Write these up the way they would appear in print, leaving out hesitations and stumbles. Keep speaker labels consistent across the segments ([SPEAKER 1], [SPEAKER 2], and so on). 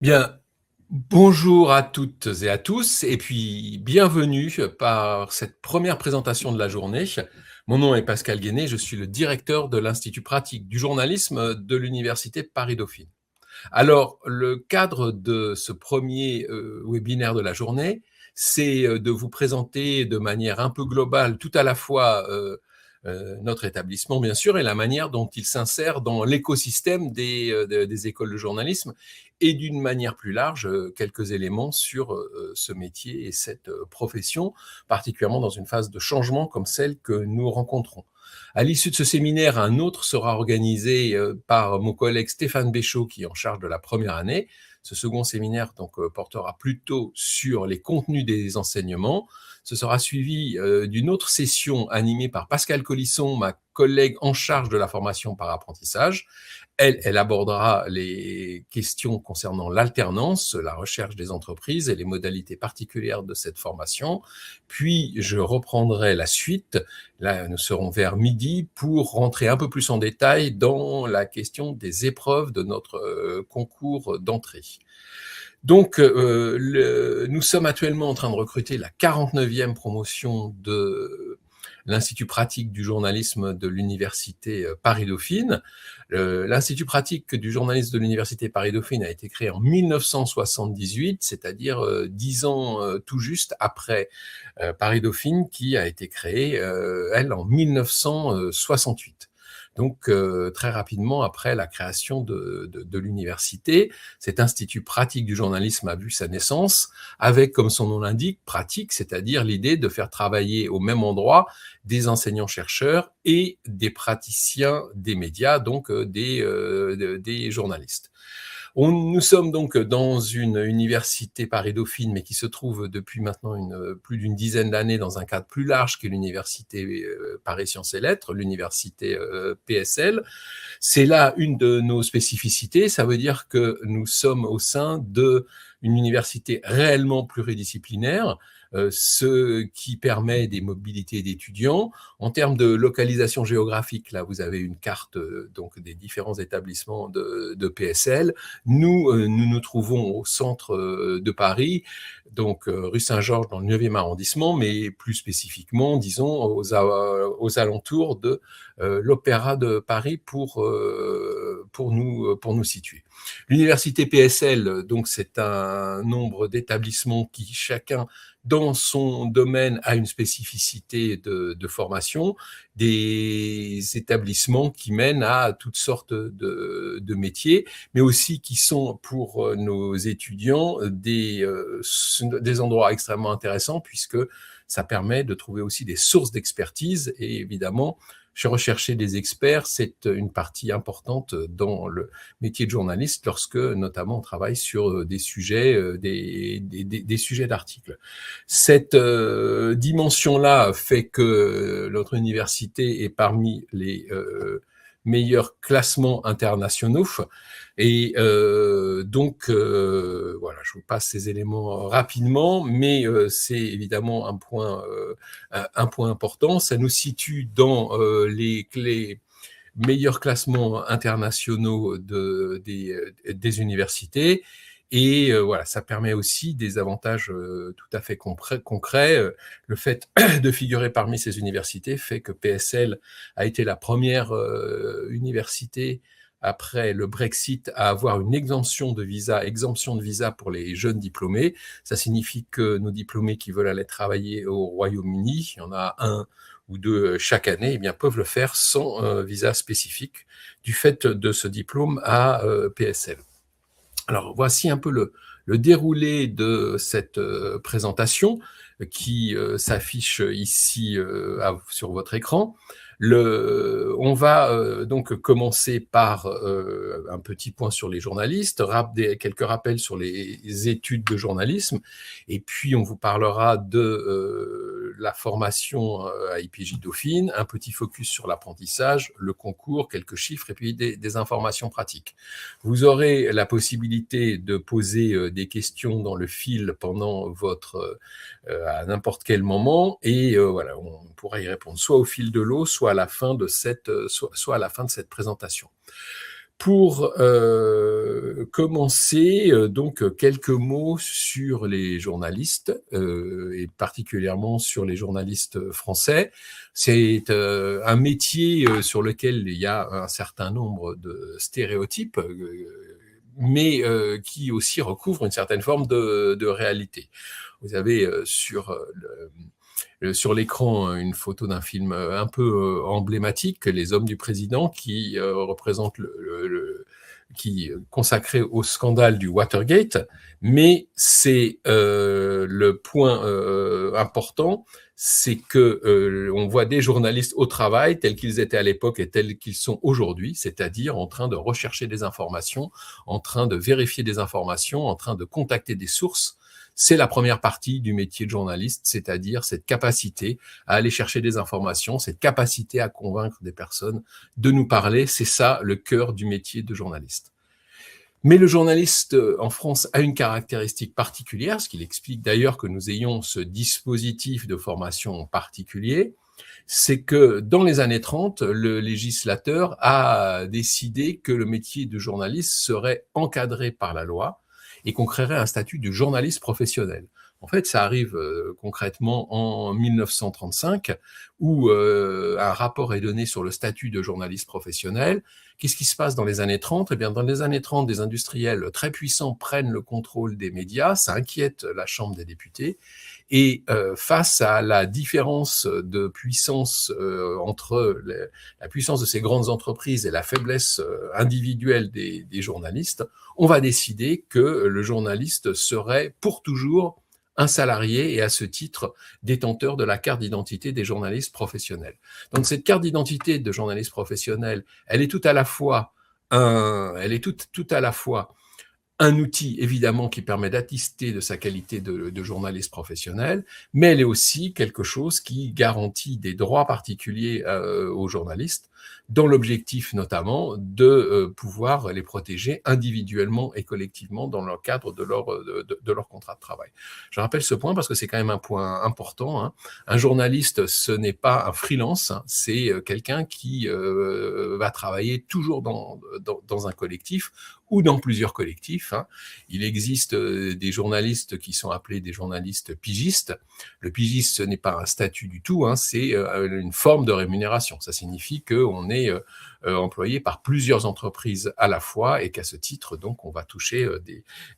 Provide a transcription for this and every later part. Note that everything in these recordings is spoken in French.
[SPEAKER 1] Bien, bonjour à toutes et à tous, et puis bienvenue par cette première présentation de la journée. Mon nom est Pascal Guéné, je suis le directeur de l'Institut pratique du journalisme de l'Université Paris-Dauphine. Alors, le cadre de ce premier webinaire de la journée, c'est de vous présenter de manière un peu globale tout à la fois notre établissement, bien sûr, et la manière dont il s'insère dans l'écosystème des écoles de journalisme, et d'une manière plus large, quelques éléments sur ce métier et cette profession, particulièrement dans une phase de changement comme celle que nous rencontrons. À l'issue de ce séminaire, un autre sera organisé par mon collègue Stéphane Béchaud, qui est en charge de la première année. Ce second séminaire portera plutôt sur les contenus des enseignements. Ce sera suivi d'une autre session animée par Pascal Collisson, ma collègue en charge de la formation par apprentissage. Elle abordera les questions concernant l'alternance, la recherche des entreprises et les modalités particulières de cette formation. Puis, je reprendrai la suite. Là, nous serons vers midi pour rentrer un peu plus en détail dans la question des épreuves de notre concours d'entrée. Donc, nous sommes actuellement en train de recruter la 49e promotion de l'Institut pratique du journalisme de l'Université Paris-Dauphine. L'Institut pratique du journalisme de l'Université Paris-Dauphine a été créé en 1978, c'est-à-dire 10 ans tout juste après Paris-Dauphine, qui a été créée, elle, en 1968. Donc, très rapidement après la création de l'université, cet institut pratique du journalisme a vu sa naissance avec, comme son nom l'indique, pratique, c'est-à-dire l'idée de faire travailler au même endroit des enseignants-chercheurs et des praticiens des médias, donc des journalistes. Nous sommes donc dans une université Paris-Dauphine, mais qui se trouve depuis maintenant plus d'une dizaine d'années dans un cadre plus large qu'est l'université Paris Sciences et Lettres, l'université PSL. C'est là une de nos spécificités. Ça veut dire que nous sommes au sein d'une université réellement pluridisciplinaire, ce qui permet des mobilités d'étudiants. En termes de localisation géographique, là, vous avez une carte donc des différents établissements de PSL. Nous nous trouvons au centre de Paris, donc rue Saint-Georges dans le 9e arrondissement, mais plus spécifiquement, disons, aux alentours de l'Opéra de Paris pour nous situer. L'université PSL, donc, c'est un nombre d'établissements qui, chacun dans son domaine, a une spécificité de formation, des établissements qui mènent à toutes sortes de métiers, mais aussi qui sont pour nos étudiants des endroits extrêmement intéressants, puisque ça permet de trouver aussi des sources d'expertise. Et évidemment, chez rechercher des experts, c'est une partie importante dans le métier de journaliste, lorsque notamment on travaille sur des sujets, des sujets d'articles. Cette dimension-là fait que notre université est parmi les meilleurs classements internationaux. Et donc, voilà, je vous passe ces éléments rapidement, mais c'est évidemment un point important. Ça nous situe dans les meilleurs classements internationaux des universités. Et voilà, ça permet aussi des avantages tout à fait concrets. Le fait de figurer parmi ces universités fait que PSL a été la première université après le Brexit à avoir une exemption de visa pour les jeunes diplômés. Ça signifie que nos diplômés qui veulent aller travailler au Royaume-Uni, il y en a un ou deux chaque année, eh bien, peuvent le faire sans visa spécifique du fait de ce diplôme à PSL. Alors, voici un peu le déroulé de cette présentation qui s'affiche ici sur votre écran. On va donc commencer par un petit point sur les journalistes, quelques rappels sur les études de journalisme, et puis on vous parlera de la formation à IPJ Dauphine, un petit focus sur l'apprentissage, le concours, quelques chiffres, et puis des informations pratiques. Vous aurez la possibilité de poser des questions dans le fil pendant à n'importe quel moment, et voilà, on pourra y répondre soit au fil de l'eau, soit à la fin de cette présentation. Pour commencer, donc quelques mots sur les journalistes, et particulièrement sur les journalistes français. C'est un métier sur lequel il y a un certain nombre de stéréotypes, mais qui aussi recouvre une certaine forme de réalité. Vous avez sur l'écran une photo d'un film un peu emblématique, Les Hommes du Président, qui représente qui consacré au scandale du Watergate, mais c'est le point important, c'est que on voit des journalistes au travail tels qu'ils étaient à l'époque et tels qu'ils sont aujourd'hui, c'est-à-dire en train de rechercher des informations, en train de vérifier des informations, en train de contacter des sources. C'est la première partie du métier de journaliste, c'est-à-dire cette capacité à aller chercher des informations, cette capacité à convaincre des personnes de nous parler. C'est ça le cœur du métier de journaliste. Mais le journaliste en France a une caractéristique particulière, ce qui explique d'ailleurs que nous ayons ce dispositif de formation particulier, c'est que dans les années 30, le législateur a décidé que le métier de journaliste serait encadré par la loi et qu'on créerait un statut de journaliste professionnel. En fait, ça arrive concrètement en 1935, où un rapport est donné sur le statut de journaliste professionnel. Qu'est-ce qui se passe dans les années 30 ? Eh bien, dans les années 30, des industriels très puissants prennent le contrôle des médias, ça inquiète la Chambre des députés, et face à la différence de puissance entre la puissance de ces grandes entreprises et la faiblesse individuelle des journalistes, on va décider que le journaliste serait pour toujours un salarié et à ce titre détenteur de la carte d'identité des journalistes professionnels. Donc cette carte d'identité de journaliste professionnel, elle est tout à la fois un outil évidemment qui permet d'attester de sa qualité de journaliste professionnel, mais elle est aussi quelque chose qui garantit des droits particuliers aux journalistes, dans l'objectif notamment de pouvoir les protéger individuellement et collectivement dans le cadre de leur contrat de travail. Je rappelle ce point parce que c'est quand même un point important, hein. Un journaliste, ce n'est pas un freelance, hein, c'est quelqu'un qui va travailler toujours dans un collectif ou dans plusieurs collectifs, hein. Il existe des journalistes qui sont appelés des journalistes pigistes. Le pigiste, ce n'est pas un statut du tout, hein, c'est une forme de rémunération. Ça signifie qu'on est employé par plusieurs entreprises à la fois et qu'à ce titre, donc, on va toucher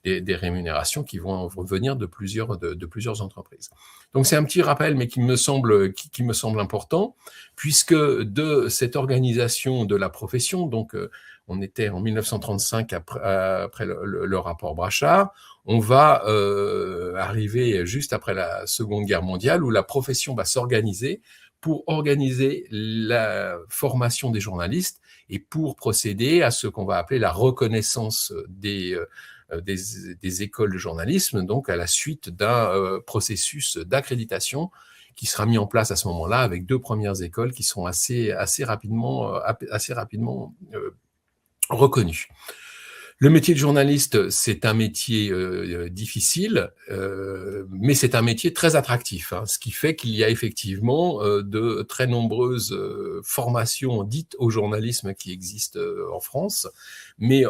[SPEAKER 1] des rémunérations qui vont venir de plusieurs entreprises. Donc c'est un petit rappel, mais qui me semble important, puisque de cette organisation de la profession, donc on était en 1935 après le rapport Brachard, on va arriver juste après la Seconde Guerre mondiale où la profession va s'organiser pour organiser la formation des journalistes et pour procéder à ce qu'on va appeler la reconnaissance des écoles de journalisme, donc à la suite d'un processus d'accréditation qui sera mis en place à ce moment-là avec 2 premières écoles qui sont assez rapidement reconnues. Le métier de journaliste, c'est un métier difficile, mais c'est un métier très attractif, hein, ce qui fait qu'il y a effectivement de très nombreuses formations dites au journalisme qui existent en France, mais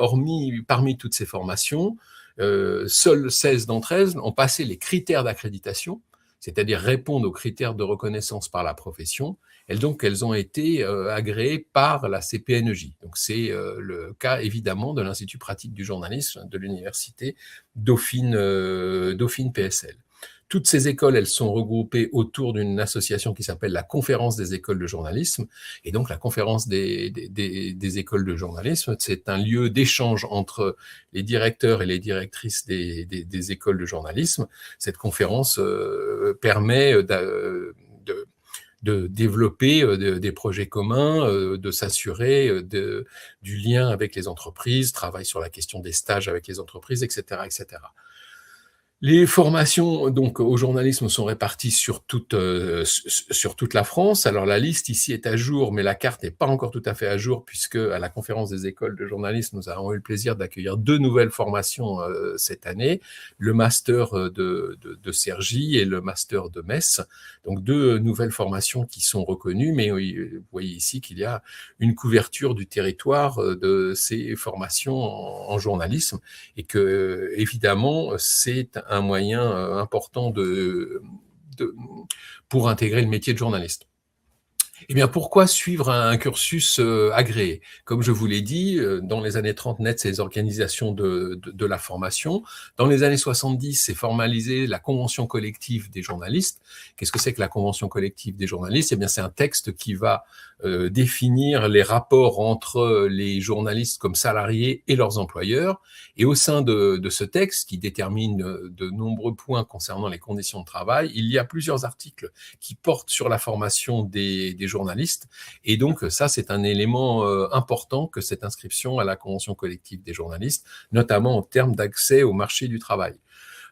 [SPEAKER 1] parmi toutes ces formations, seules 16 d'entre elles ont passé les critères d'accréditation, c'est-à-dire répondent aux critères de reconnaissance par la profession, et donc elles ont été agréées par la CPNJ. Donc c'est le cas évidemment de l'Institut pratique du journalisme de l'université Dauphine PSL. Toutes ces écoles, elles sont regroupées autour d'une association qui s'appelle la Conférence des écoles de journalisme. Et donc la Conférence des écoles de journalisme, c'est un lieu d'échange entre les directeurs et les directrices des écoles de journalisme. Cette conférence permet de développer des projets communs, de s'assurer du lien avec les entreprises, travail sur la question des stages avec les entreprises, etc., etc. Les formations donc au journalisme sont réparties sur toute la France. Alors la liste ici est à jour, mais la carte n'est pas encore tout à fait à jour puisque à la conférence des écoles de journalisme, nous avons eu le plaisir d'accueillir 2 nouvelles formations, cette année, le master, de Cergy et le master de Metz. Donc 2 nouvelles formations qui sont reconnues, mais oui, vous voyez ici qu'il y a une couverture du territoire, de ces formations en journalisme et que évidemment c'est un moyen important de pour intégrer le métier de journaliste. Eh bien, pourquoi suivre un cursus agréé? Comme je vous l'ai dit, dans les années 30 naissent ces organisations de la formation. Dans les années 70, c'est formalisé la convention collective des journalistes. Qu'est-ce que c'est que la convention collective des journalistes? Eh bien, c'est un texte qui va définir les rapports entre les journalistes comme salariés et leurs employeurs. Et au sein de ce texte, qui détermine de nombreux points concernant les conditions de travail, il y a plusieurs articles qui portent sur la formation des journalistes. Et donc, ça, c'est un élément important que cette inscription à la convention collective des journalistes, notamment en termes d'accès au marché du travail.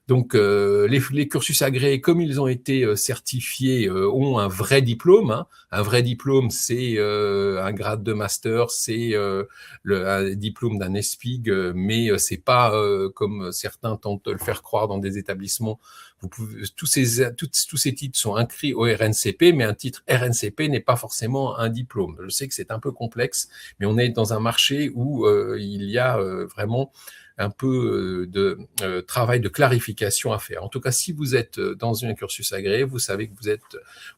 [SPEAKER 1] Donc, les cursus agréés, comme ils ont été certifiés, ont un vrai diplôme. Hein. Un vrai diplôme, c'est un grade de master, c'est un diplôme d'un ESPIG, mais c'est pas comme certains tentent de le faire croire dans des établissements. Tous ces titres sont inscrits au RNCP, mais un titre RNCP n'est pas forcément un diplôme. Je sais que c'est un peu complexe, mais on est dans un marché où il y a vraiment un peu de travail de clarification à faire. En tout cas, si vous êtes dans un cursus agréé, vous savez que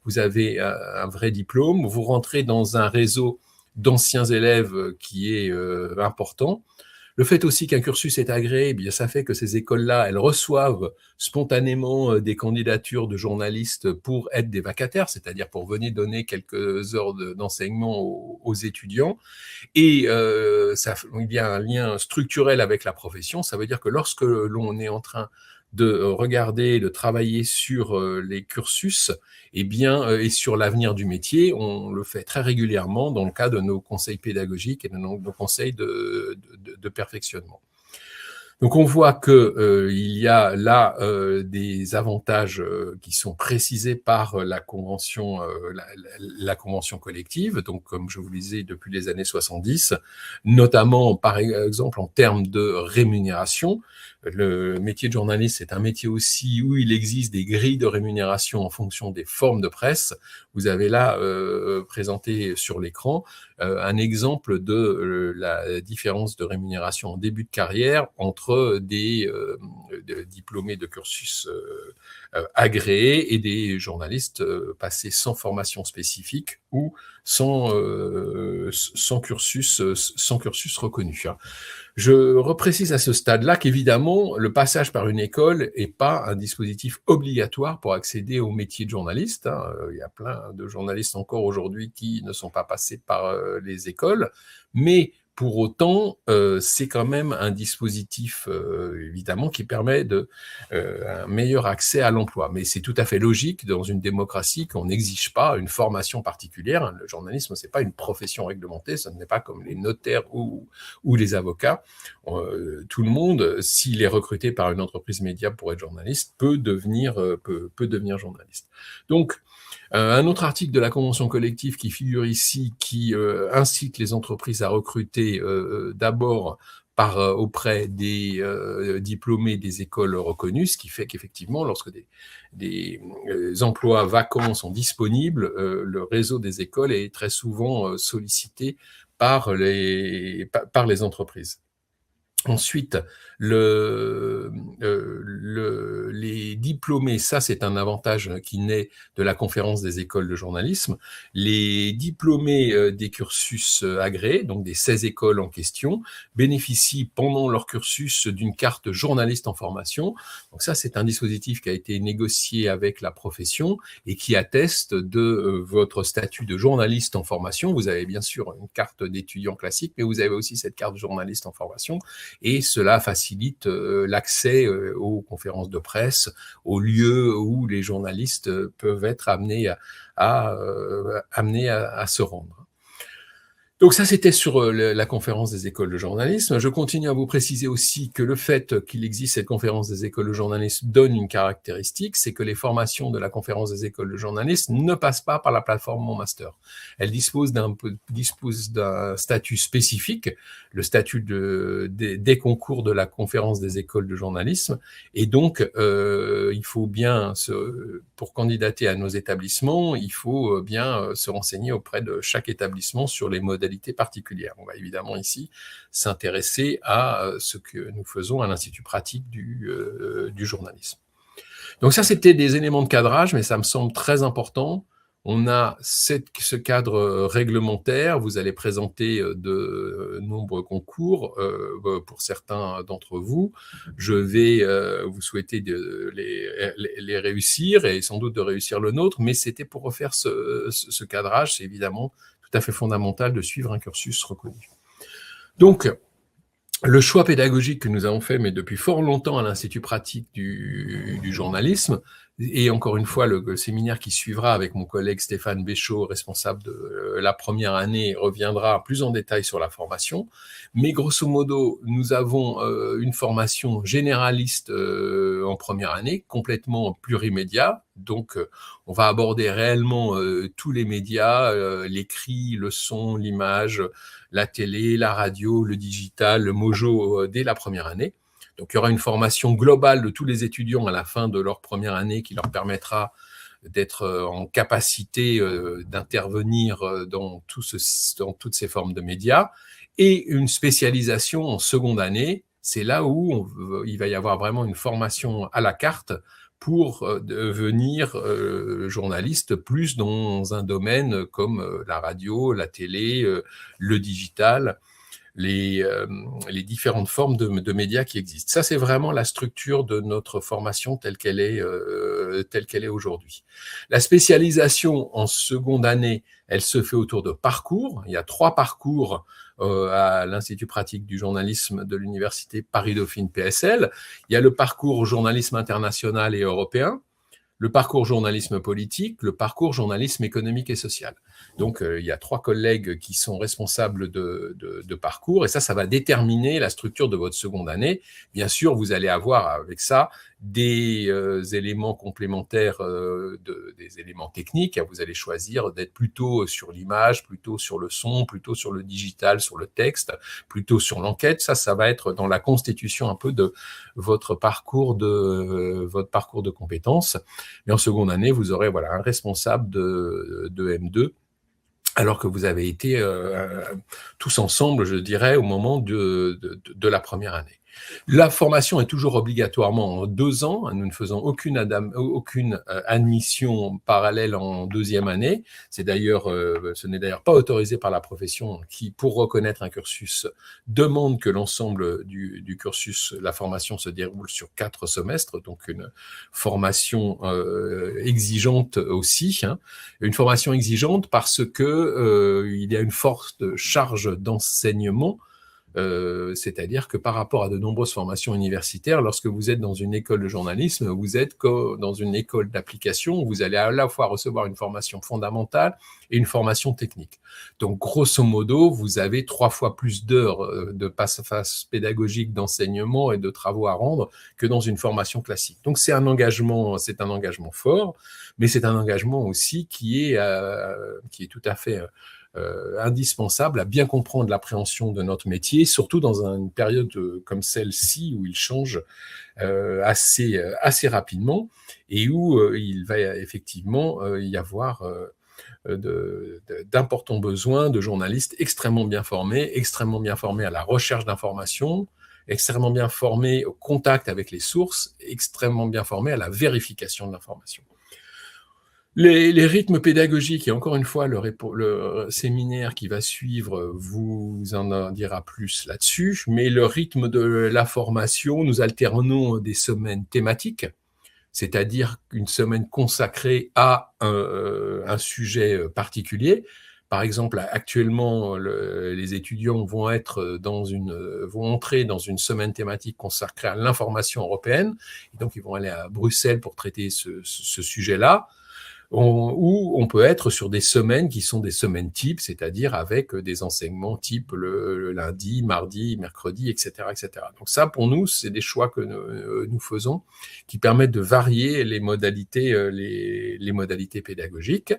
[SPEAKER 1] vous avez un vrai diplôme, vous rentrez dans un réseau d'anciens élèves qui est important. Le fait aussi qu'un cursus est agréé, eh bien, ça fait que ces écoles-là, elles reçoivent spontanément des candidatures de journalistes pour être des vacataires, c'est-à-dire pour venir donner quelques heures d'enseignement aux étudiants. Et il y a un lien structurel avec la profession. Ça veut dire que lorsque l'on est en train de regarder, de travailler sur les cursus, eh bien, et sur l'avenir du métier, on le fait très régulièrement dans le cadre de nos conseils pédagogiques et de nos conseils de perfectionnement. Donc on voit que il y a là des avantages qui sont précisés par la convention collective. Donc comme je vous le disais depuis les années 70, notamment par exemple en termes de rémunération. Le métier de journaliste, c'est un métier aussi où il existe des grilles de rémunération en fonction des formes de presse. Vous avez là présenté sur l'écran un exemple de la différence de rémunération en début de carrière entre des diplômés de cursus agréés et des journalistes passés sans formation spécifique ou sans cursus reconnu. Je reprécise à ce stade-là qu'évidemment, le passage par une école n'est pas un dispositif obligatoire pour accéder au métier de journaliste. Hein. Il y a plein de journalistes encore aujourd'hui qui ne sont pas passés par les écoles, mais pour autant, c'est quand même un dispositif, évidemment, qui permet un meilleur accès à l'emploi. Mais c'est tout à fait logique dans une démocratie qu'on n'exige pas une formation particulière. Le journalisme, c'est pas une profession réglementée, ce n'est pas comme les notaires ou les avocats. Tout le monde, s'il est recruté par une entreprise média pour être journaliste, peut devenir journaliste. Donc, un autre article de la convention collective qui figure ici, qui incite les entreprises à recruter d'abord auprès des diplômés des écoles reconnues, ce qui fait qu'effectivement, lorsque des emplois vacants sont disponibles, le réseau des écoles est très souvent sollicité par les entreprises. Ensuite, les diplômés, ça c'est un avantage qui naît de la conférence des écoles de journalisme. Les diplômés des cursus agréés, donc des 16 écoles en question, bénéficient pendant leur cursus d'une carte journaliste en formation. Donc ça, c'est un dispositif qui a été négocié avec la profession et qui atteste de votre statut de journaliste en formation. Vous avez bien sûr une carte d'étudiant classique, mais vous avez aussi cette carte de journaliste en formation. Et cela facilite l'accès aux conférences de presse, aux lieux où les journalistes peuvent être amenés à se rendre. Donc ça, c'était sur la conférence des écoles de journalisme. Je continue à vous préciser aussi que le fait qu'il existe cette conférence des écoles de journalisme donne une caractéristique, c'est que les formations de la conférence des écoles de journalisme ne passent pas par la plateforme Mon Master. Elles disposent d'un statut spécifique, le statut des concours de la conférence des écoles de journalisme. Et donc, il faut bien, pour candidater à nos établissements, il faut bien se renseigner auprès de chaque établissement sur les modalités particulières. On va évidemment ici s'intéresser à ce que nous faisons à l'Institut pratique du journalisme. Donc ça, c'était des éléments de cadrage, mais ça me semble très important. On a ce cadre réglementaire, vous allez présenter de nombreux concours pour certains d'entre vous. Je vais vous souhaiter de les réussir et sans doute de réussir le nôtre, mais c'était pour refaire ce cadrage. C'est évidemment tout à fait fondamental de suivre un cursus reconnu. Donc, le choix pédagogique que nous avons fait, mais depuis fort longtemps à l'Institut pratique du journalisme, et encore une fois, le séminaire qui suivra avec mon collègue Stéphane Béchaud, responsable de la première année, reviendra plus en détail sur la formation. Mais grosso modo, nous avons une formation généraliste en première année, complètement plurimédia. Donc, on va aborder réellement tous les médias, l'écrit, le son, l'image, la télé, la radio, le digital, le mojo dès la première année. Donc, il y aura une formation globale de tous les étudiants à la fin de leur première année qui leur permettra d'être en capacité d'intervenir dans toutes ces formes de médias. Et une spécialisation en seconde année, c'est là où il va y avoir vraiment une formation à la carte pour devenir journaliste plus dans un domaine comme la radio, la télé, le digital, les différentes formes de médias qui existent. Ça, c'est vraiment la structure de notre formation telle qu'elle est aujourd'hui. La spécialisation en seconde année, elle se fait autour de parcours. Il y a 3 parcours à l'Institut pratique du journalisme de l'Université Paris-Dauphine PSL. Il y a le parcours journalisme international et européen, le parcours journalisme politique, le parcours journalisme économique et social. Donc, il y a 3 collègues qui sont responsables de parcours, et ça va déterminer la structure de votre seconde année. Bien sûr, vous allez avoir avec ça des éléments complémentaires, des éléments techniques. Vous allez choisir d'être plutôt sur l'image, plutôt sur le son, plutôt sur le digital, sur le texte, plutôt sur l'enquête. Ça va être dans la constitution un peu de votre parcours de compétences. Mais en seconde année, vous aurez un responsable de M2, alors que vous avez été tous ensemble, je dirais, au moment de la première année. La formation est toujours obligatoirement en 2 ans. Nous ne faisons aucune admission parallèle en deuxième année. Ce n'est d'ailleurs pas autorisé par la profession qui, pour reconnaître un cursus, demande que l'ensemble du cursus, la formation se déroule sur 4 semestres, donc une formation exigeante aussi. Une formation exigeante parce que il y a une forte charge d'enseignement. C'est-à-dire que par rapport à de nombreuses formations universitaires, lorsque vous êtes dans une école de journalisme, vous êtes dans une école d'application où vous allez à la fois recevoir une formation fondamentale et une formation technique. Donc, grosso modo, vous avez 3 fois plus d'heures de passe-face pédagogique, d'enseignement et de travaux à rendre que dans une formation classique. Donc, c'est un engagement fort, mais c'est un engagement aussi qui est tout à fait indispensable à bien comprendre l'appréhension de notre métier, surtout dans une période comme celle-ci où il change assez rapidement et où il va effectivement y avoir d'importants besoins de journalistes extrêmement bien formés à la recherche d'informations, extrêmement bien formés au contact avec les sources, extrêmement bien formés à la vérification de l'information. Les rythmes pédagogiques, et encore une fois, le séminaire qui va suivre vous en dira plus là-dessus, mais le rythme de la formation, nous alternons des semaines thématiques, c'est-à-dire une semaine consacrée à un sujet particulier. Par exemple, actuellement, les étudiants vont entrer dans une semaine thématique consacrée à l'information européenne, et donc ils vont aller à Bruxelles pour traiter ce sujet-là. Ou on peut être sur des semaines qui sont des semaines types, c'est-à-dire avec des enseignements type le lundi, mardi, mercredi, etc., etc. Donc ça, pour nous, c'est des choix que nous faisons qui permettent de varier les modalités pédagogiques.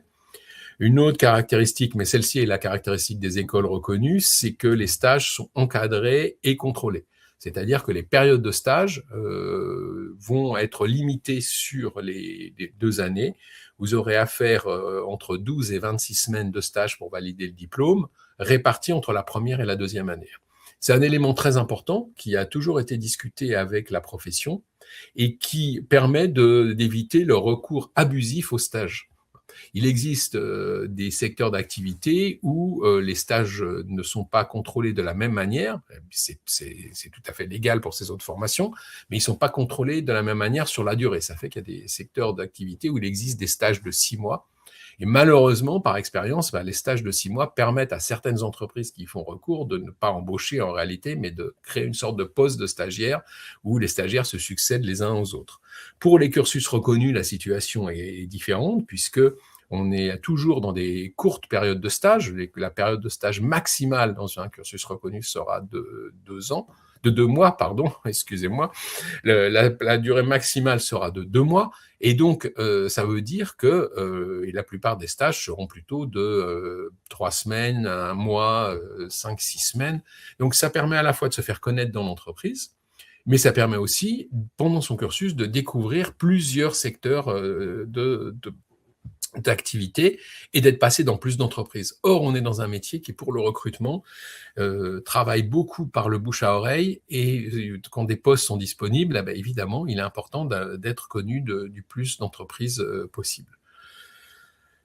[SPEAKER 1] Une autre caractéristique, mais celle-ci est la caractéristique des écoles reconnues, c'est que les stages sont encadrés et contrôlés. C'est-à-dire que les périodes de stage vont être limitées sur les 2 années. Vous aurez à faire entre 12 et 26 semaines de stage pour valider le diplôme, répartis entre la première et la deuxième année. C'est un élément très important qui a toujours été discuté avec la profession et qui permet d'éviter le recours abusif au stage. Il existe des secteurs d'activité où les stages ne sont pas contrôlés de la même manière. C'est tout à fait légal pour ces autres formations, mais ils ne sont pas contrôlés de la même manière sur la durée. Ça fait qu'il y a des secteurs d'activité où il existe des stages de 6 mois. Et malheureusement, par expérience, les stages de 6 mois permettent à certaines entreprises qui font recours de ne pas embaucher en réalité, mais de créer une sorte de poste de stagiaire où les stagiaires se succèdent les uns aux autres. Pour les cursus reconnus, la situation est différente puisque on est toujours dans des courtes périodes de stage. La période de stage maximale dans un cursus reconnu sera de 2 mois, pardon, excusez-moi. La durée maximale sera de 2 mois. Et donc, ça veut dire que la plupart des stages seront plutôt de 3 semaines, 1 mois, 5, 6 semaines. Donc, ça permet à la fois de se faire connaître dans l'entreprise, mais ça permet aussi, pendant son cursus, de découvrir plusieurs secteurs d'activité et d'être passé dans plus d'entreprises. Or, on est dans un métier qui, pour le recrutement, travaille beaucoup par le bouche à oreille et quand des postes sont disponibles, évidemment, il est important d'être connu du plus d'entreprises possible.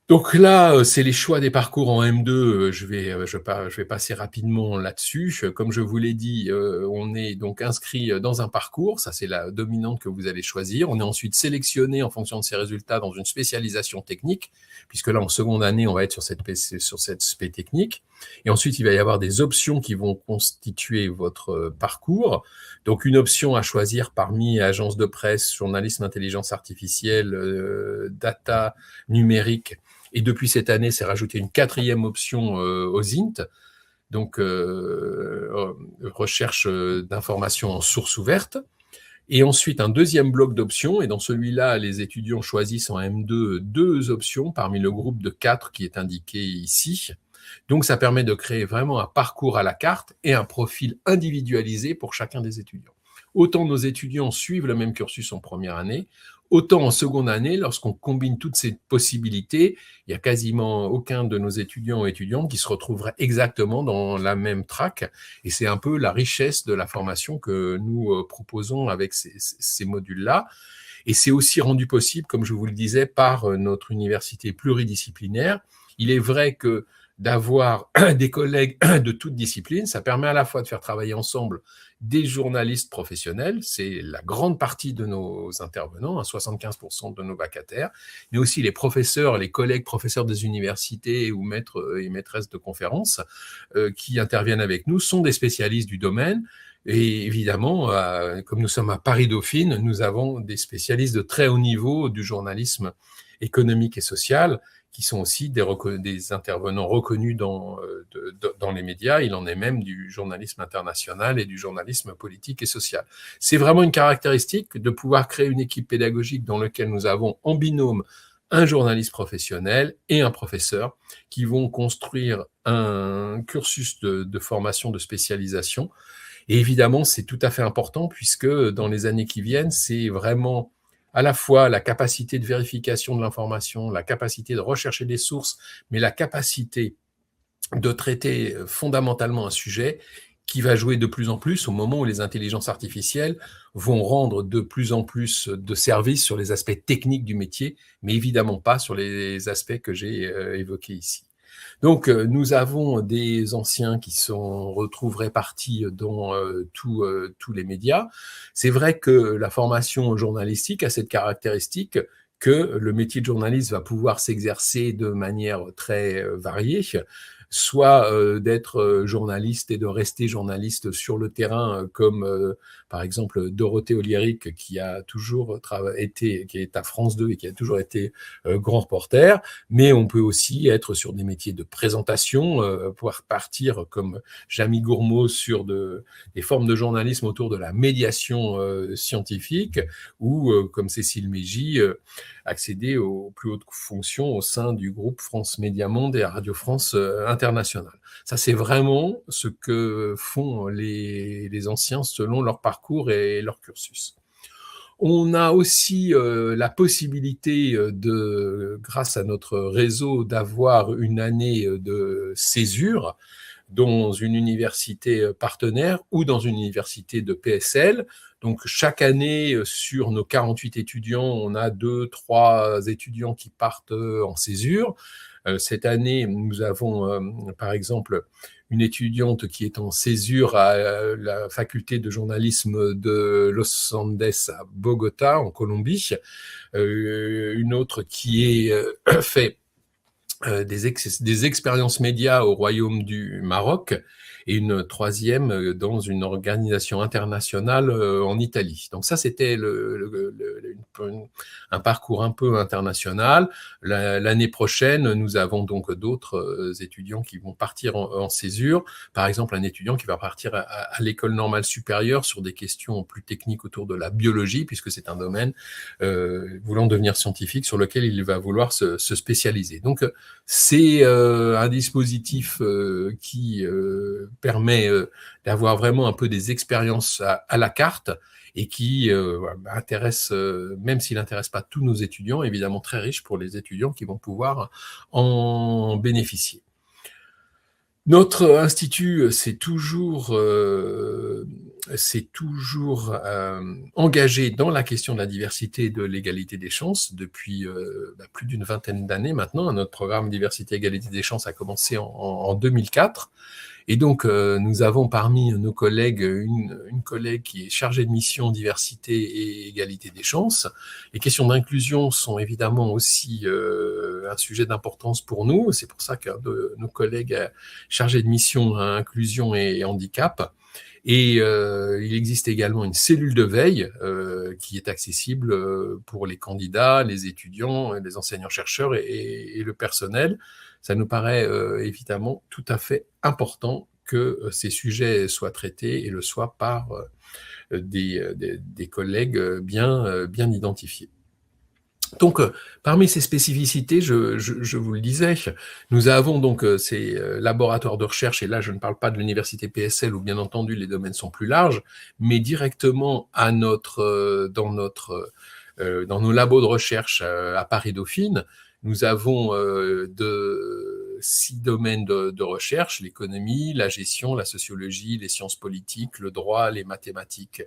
[SPEAKER 1] Donc là, c'est les choix des parcours en M2. Je vais passer rapidement là-dessus. Comme je vous l'ai dit, on est donc inscrit dans un parcours. Ça, c'est la dominante que vous allez choisir. On est ensuite sélectionné en fonction de ses résultats dans une spécialisation technique, puisque là, en seconde année, on va être sur cette spé technique. Et ensuite, il va y avoir des options qui vont constituer votre parcours. Donc, une option à choisir parmi agence de presse, journalisme, intelligence artificielle, data, numérique. Et depuis cette année, c'est rajouté une 4e option aux INT, donc recherche d'informations en source ouverte. Et ensuite, un 2e bloc d'options. Et dans celui-là, les étudiants choisissent en M2 2 options parmi le groupe de 4 qui est indiqué ici. Donc, ça permet de créer vraiment un parcours à la carte et un profil individualisé pour chacun des étudiants. Autant nos étudiants suivent le même cursus en première année, autant en seconde année, lorsqu'on combine toutes ces possibilités, il n'y a quasiment aucun de nos étudiants ou étudiantes qui se retrouverait exactement dans la même track. Et c'est un peu la richesse de la formation que nous proposons avec ces modules-là. Et c'est aussi rendu possible, comme je vous le disais, par notre université pluridisciplinaire. Il est vrai que d'avoir des collègues de toutes disciplines, ça permet à la fois de faire travailler ensemble des journalistes professionnels, c'est la grande partie de nos intervenants, 75% de nos vacataires, mais aussi les professeurs, les collègues professeurs des universités ou maîtres et maîtresses de conférences qui interviennent avec nous sont des spécialistes du domaine. Et évidemment, comme nous sommes à Paris-Dauphine, nous avons des spécialistes de très haut niveau du journalisme économique et social, qui sont aussi des intervenants reconnus dans les médias. Il en est même du journalisme international et du journalisme politique et social. C'est vraiment une caractéristique de pouvoir créer une équipe pédagogique dans laquelle nous avons en binôme un journaliste professionnel et un professeur qui vont construire un cursus de formation, de spécialisation. Et évidemment, c'est tout à fait important puisque dans les années qui viennent, c'est vraiment à la fois la capacité de vérification de l'information, la capacité de rechercher des sources, mais la capacité de traiter fondamentalement un sujet qui va jouer de plus en plus au moment où les intelligences artificielles vont rendre de plus en plus de services sur les aspects techniques du métier, mais évidemment pas sur les aspects que j'ai évoqués ici. Donc, nous avons des anciens qui sont retrouvent répartis dans tous les médias. C'est vrai que la formation journalistique a cette caractéristique que le métier de journaliste va pouvoir s'exercer de manière très variée. soit d'être journaliste et de rester journaliste sur le terrain, comme par exemple Dorothée Oliéric, qui a toujours qui est à France 2 et qui a toujours été grand reporter, mais on peut aussi être sur des métiers de présentation, pouvoir partir comme Jamie Gourmaud sur des formes de journalisme autour de la médiation scientifique, ou comme Cécile Mégy, accéder aux plus hautes fonctions au sein du groupe France Média Monde et à Radio France Internationale. Ça, c'est vraiment ce que font les anciens selon leur parcours et leur cursus. On a aussi la possibilité grâce à notre réseau, d'avoir une année de césure dans une université partenaire ou dans une université de PSL. Donc, chaque année, sur nos 48 étudiants, on a 2-3 étudiants qui partent en césure. Cette année, nous avons, par exemple, une étudiante qui est en césure à la faculté de journalisme de Los Andes à Bogota, en Colombie. Une autre qui est fait des expériences médias au Royaume du Maroc, et une troisième dans une organisation internationale en Italie. Donc ça, c'était un parcours un peu international. L'année prochaine, nous avons donc d'autres étudiants qui vont partir en césure. Par exemple, un étudiant qui va partir à l'école normale supérieure sur des questions plus techniques autour de la biologie, puisque c'est un domaine voulant devenir scientifique sur lequel il va vouloir se spécialiser. Donc, c'est un dispositif qui permet d'avoir vraiment un peu des expériences à la carte, et qui intéresse, même s'il n'intéresse pas tous nos étudiants, évidemment très riche pour les étudiants qui vont pouvoir en bénéficier. Notre institut s'est toujours engagé dans la question de la diversité et de l'égalité des chances depuis plus d'une vingtaine d'années maintenant. Notre programme Diversité et Égalité des chances a commencé en 2004. Et donc, nous avons parmi nos collègues une collègue qui est chargée de mission diversité et égalité des chances. Les questions d'inclusion sont évidemment aussi un sujet d'importance pour nous. C'est pour ça qu'un de nos collègues est chargé de mission inclusion et handicap. Et il existe également une cellule de veille qui est accessible pour les candidats, les étudiants, les enseignants-chercheurs et le personnel. Ça nous paraît évidemment tout à fait important que ces sujets soient traités et le soient par des collègues bien identifiés. Donc, parmi ces spécificités, je vous le disais, nous avons donc ces laboratoires de recherche, et là je ne parle pas de l'université PSL où bien entendu les domaines sont plus larges, mais directement dans nos labos de recherche à Paris-Dauphine, nous avons 6 domaines de recherche: l'économie, la gestion, la sociologie, les sciences politiques, le droit, les mathématiques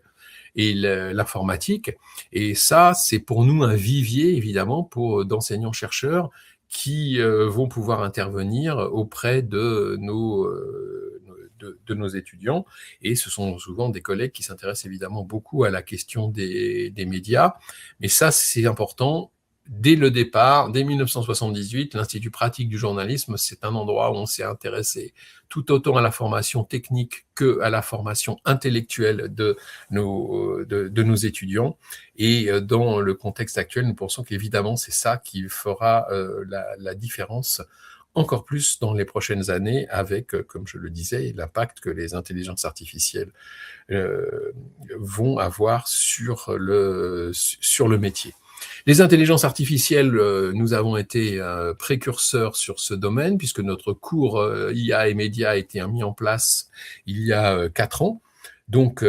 [SPEAKER 1] et l'informatique. Et ça, c'est pour nous un vivier, évidemment, d'enseignants-chercheurs qui vont pouvoir intervenir auprès de nos étudiants. Et ce sont souvent des collègues qui s'intéressent évidemment beaucoup à la question des médias. Mais ça, c'est important. Dès le départ, dès 1978, l'Institut pratique du journalisme, c'est un endroit où on s'est intéressé tout autant à la formation technique qu'à la formation intellectuelle de nos étudiants. Et dans le contexte actuel, nous pensons qu'évidemment, c'est ça qui fera la différence encore plus dans les prochaines années, avec, comme je le disais, l'impact que les intelligences artificielles vont avoir sur le métier. Les intelligences artificielles, nous avons été précurseurs sur ce domaine, puisque notre cours IA et médias a été mis en place il y a 4 ans. Donc,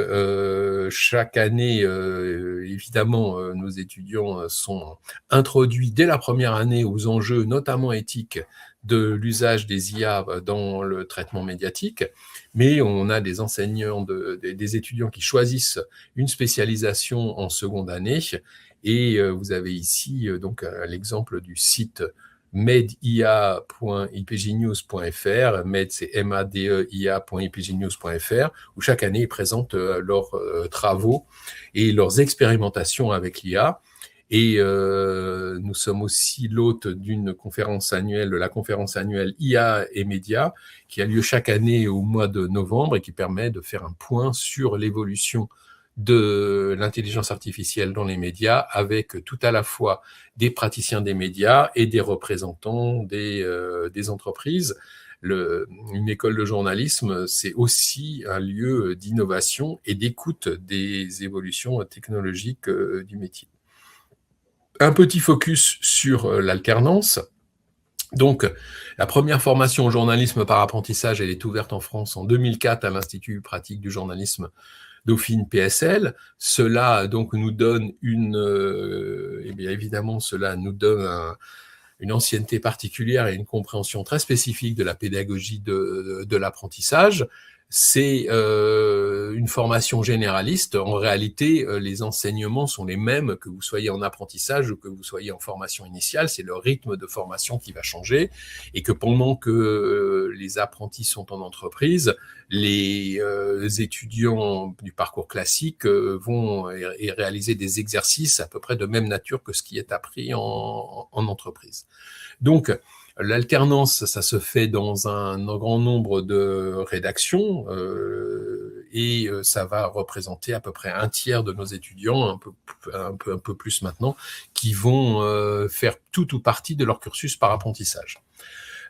[SPEAKER 1] chaque année, évidemment, nos étudiants sont introduits dès la première année aux enjeux, notamment éthiques, de l'usage des IA dans le traitement médiatique. Mais on a des enseignants, des étudiants qui choisissent une spécialisation en seconde année. Et vous avez ici donc l'exemple du site media.ipgnews.fr. Med, c'est madeia.ipgnews.fr, où chaque année ils présentent leurs travaux et leurs expérimentations avec l'IA. Et nous sommes aussi l'hôte d'une conférence annuelle, la conférence annuelle IA et médias, qui a lieu chaque année au mois de novembre et qui permet de faire un point sur l'évolution de l'intelligence artificielle dans les médias, avec tout à la fois des praticiens des médias et des représentants des entreprises. Une école de journalisme, c'est aussi un lieu d'innovation et d'écoute des évolutions technologiques du métier. Un petit focus sur l'alternance. Donc, la première formation au journalisme par apprentissage, elle est ouverte en France en 2004 à l'Institut pratique du journalisme Dauphine PSL. Cela donc nous donne eh bien évidemment, cela nous donne une ancienneté particulière et une compréhension très spécifique de la pédagogie de l'apprentissage. C'est une formation généraliste. En réalité, les enseignements sont les mêmes que vous soyez en apprentissage ou que vous soyez en formation initiale. C'est le rythme de formation qui va changer et que pendant que les apprentis sont en entreprise, les étudiants du parcours classique vont réaliser des exercices à peu près de même nature que ce qui est appris en entreprise. Donc, l'alternance, ça se fait dans un grand nombre de rédactions et ça va représenter à peu près un tiers de nos étudiants, un peu plus maintenant, qui vont faire tout ou partie de leur cursus par apprentissage.